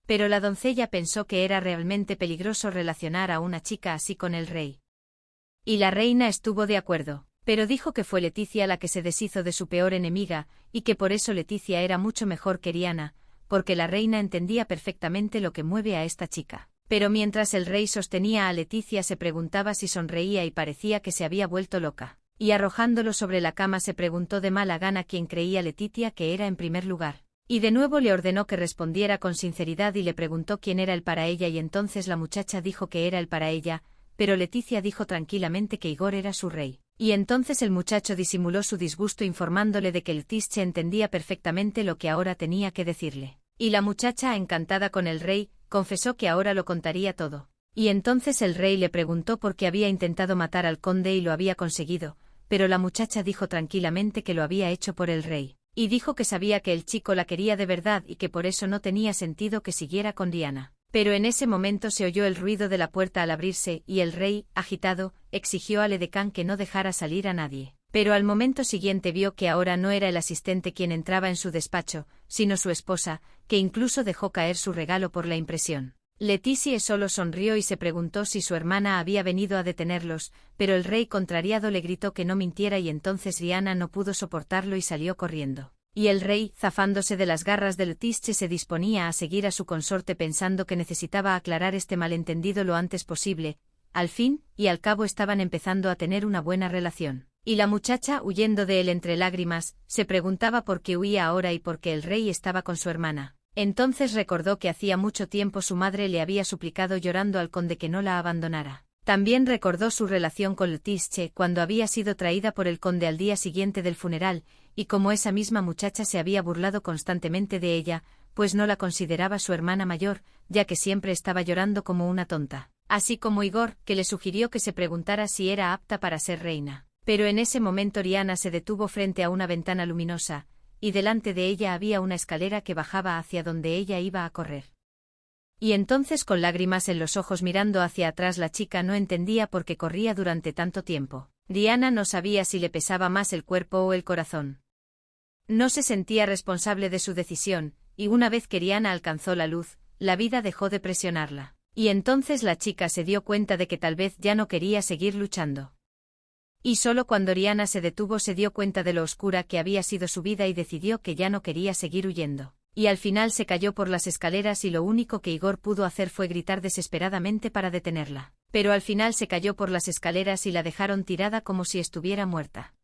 Pero la doncella pensó que era realmente peligroso relacionar a una chica así con el rey. Y la reina estuvo de acuerdo, pero dijo que fue Leticia la que se deshizo de su peor enemiga, y que por eso Leticia era mucho mejor que Ariana, porque la reina entendía perfectamente lo que mueve a esta chica. Pero mientras el rey sostenía a Leticia se preguntaba si sonreía y parecía que se había vuelto loca. Y arrojándolo sobre la cama se preguntó de mala gana quién creía Letitia que era en primer lugar. Y de nuevo le ordenó que respondiera con sinceridad y le preguntó quién era él para ella y entonces la muchacha dijo que era él para ella, pero Leticia dijo tranquilamente que Igor era su rey. Y entonces el muchacho disimuló su disgusto informándole de que el Tische entendía perfectamente lo que ahora tenía que decirle. Y la muchacha, encantada con el rey, confesó que ahora lo contaría todo. Y entonces el rey le preguntó por qué había intentado matar al conde y lo había conseguido, pero la muchacha dijo tranquilamente que lo había hecho por el rey. Y dijo que sabía que el chico la quería de verdad y que por eso no tenía sentido que siguiera con Diana. Pero en ese momento se oyó el ruido de la puerta al abrirse y el rey, agitado, exigió al edecán que no dejara salir a nadie. Pero al momento siguiente vio que ahora no era el asistente quien entraba en su despacho, sino su esposa, que incluso dejó caer su regalo por la impresión. Leticia solo sonrió y se preguntó si su hermana había venido a detenerlos, pero el rey contrariado le gritó que no mintiera y entonces Diana no pudo soportarlo y salió corriendo. Y el rey, zafándose de las garras de Letizia, se disponía a seguir a su consorte pensando que necesitaba aclarar este malentendido lo antes posible. Al fin y al cabo estaban empezando a tener una buena relación. Y la muchacha, huyendo de él entre lágrimas, se preguntaba por qué huía ahora y por qué el rey estaba con su hermana. Entonces recordó que hacía mucho tiempo su madre le había suplicado llorando al conde que no la abandonara. También recordó su relación con Letizia cuando había sido traída por el conde al día siguiente del funeral, y cómo esa misma muchacha se había burlado constantemente de ella, pues no la consideraba su hermana mayor, ya que siempre estaba llorando como una tonta. Así como Igor, que le sugirió que se preguntara si era apta para ser reina. Pero en ese momento Oriana se detuvo frente a una ventana luminosa, y delante de ella había una escalera que bajaba hacia donde ella iba a correr. Y entonces, con lágrimas en los ojos mirando hacia atrás, la chica no entendía por qué corría durante tanto tiempo. Diana no sabía si le pesaba más el cuerpo o el corazón. No se sentía responsable de su decisión, y una vez que Diana alcanzó la luz, la vida dejó de presionarla. Y entonces la chica se dio cuenta de que tal vez ya no quería seguir luchando. Y solo cuando Diana se detuvo se dio cuenta de lo oscura que había sido su vida y decidió que ya no quería seguir huyendo. Y al final se cayó por las escaleras y lo único que Igor pudo hacer fue gritar desesperadamente para detenerla. Pero al final se cayó por las escaleras y la dejaron tirada como si estuviera muerta.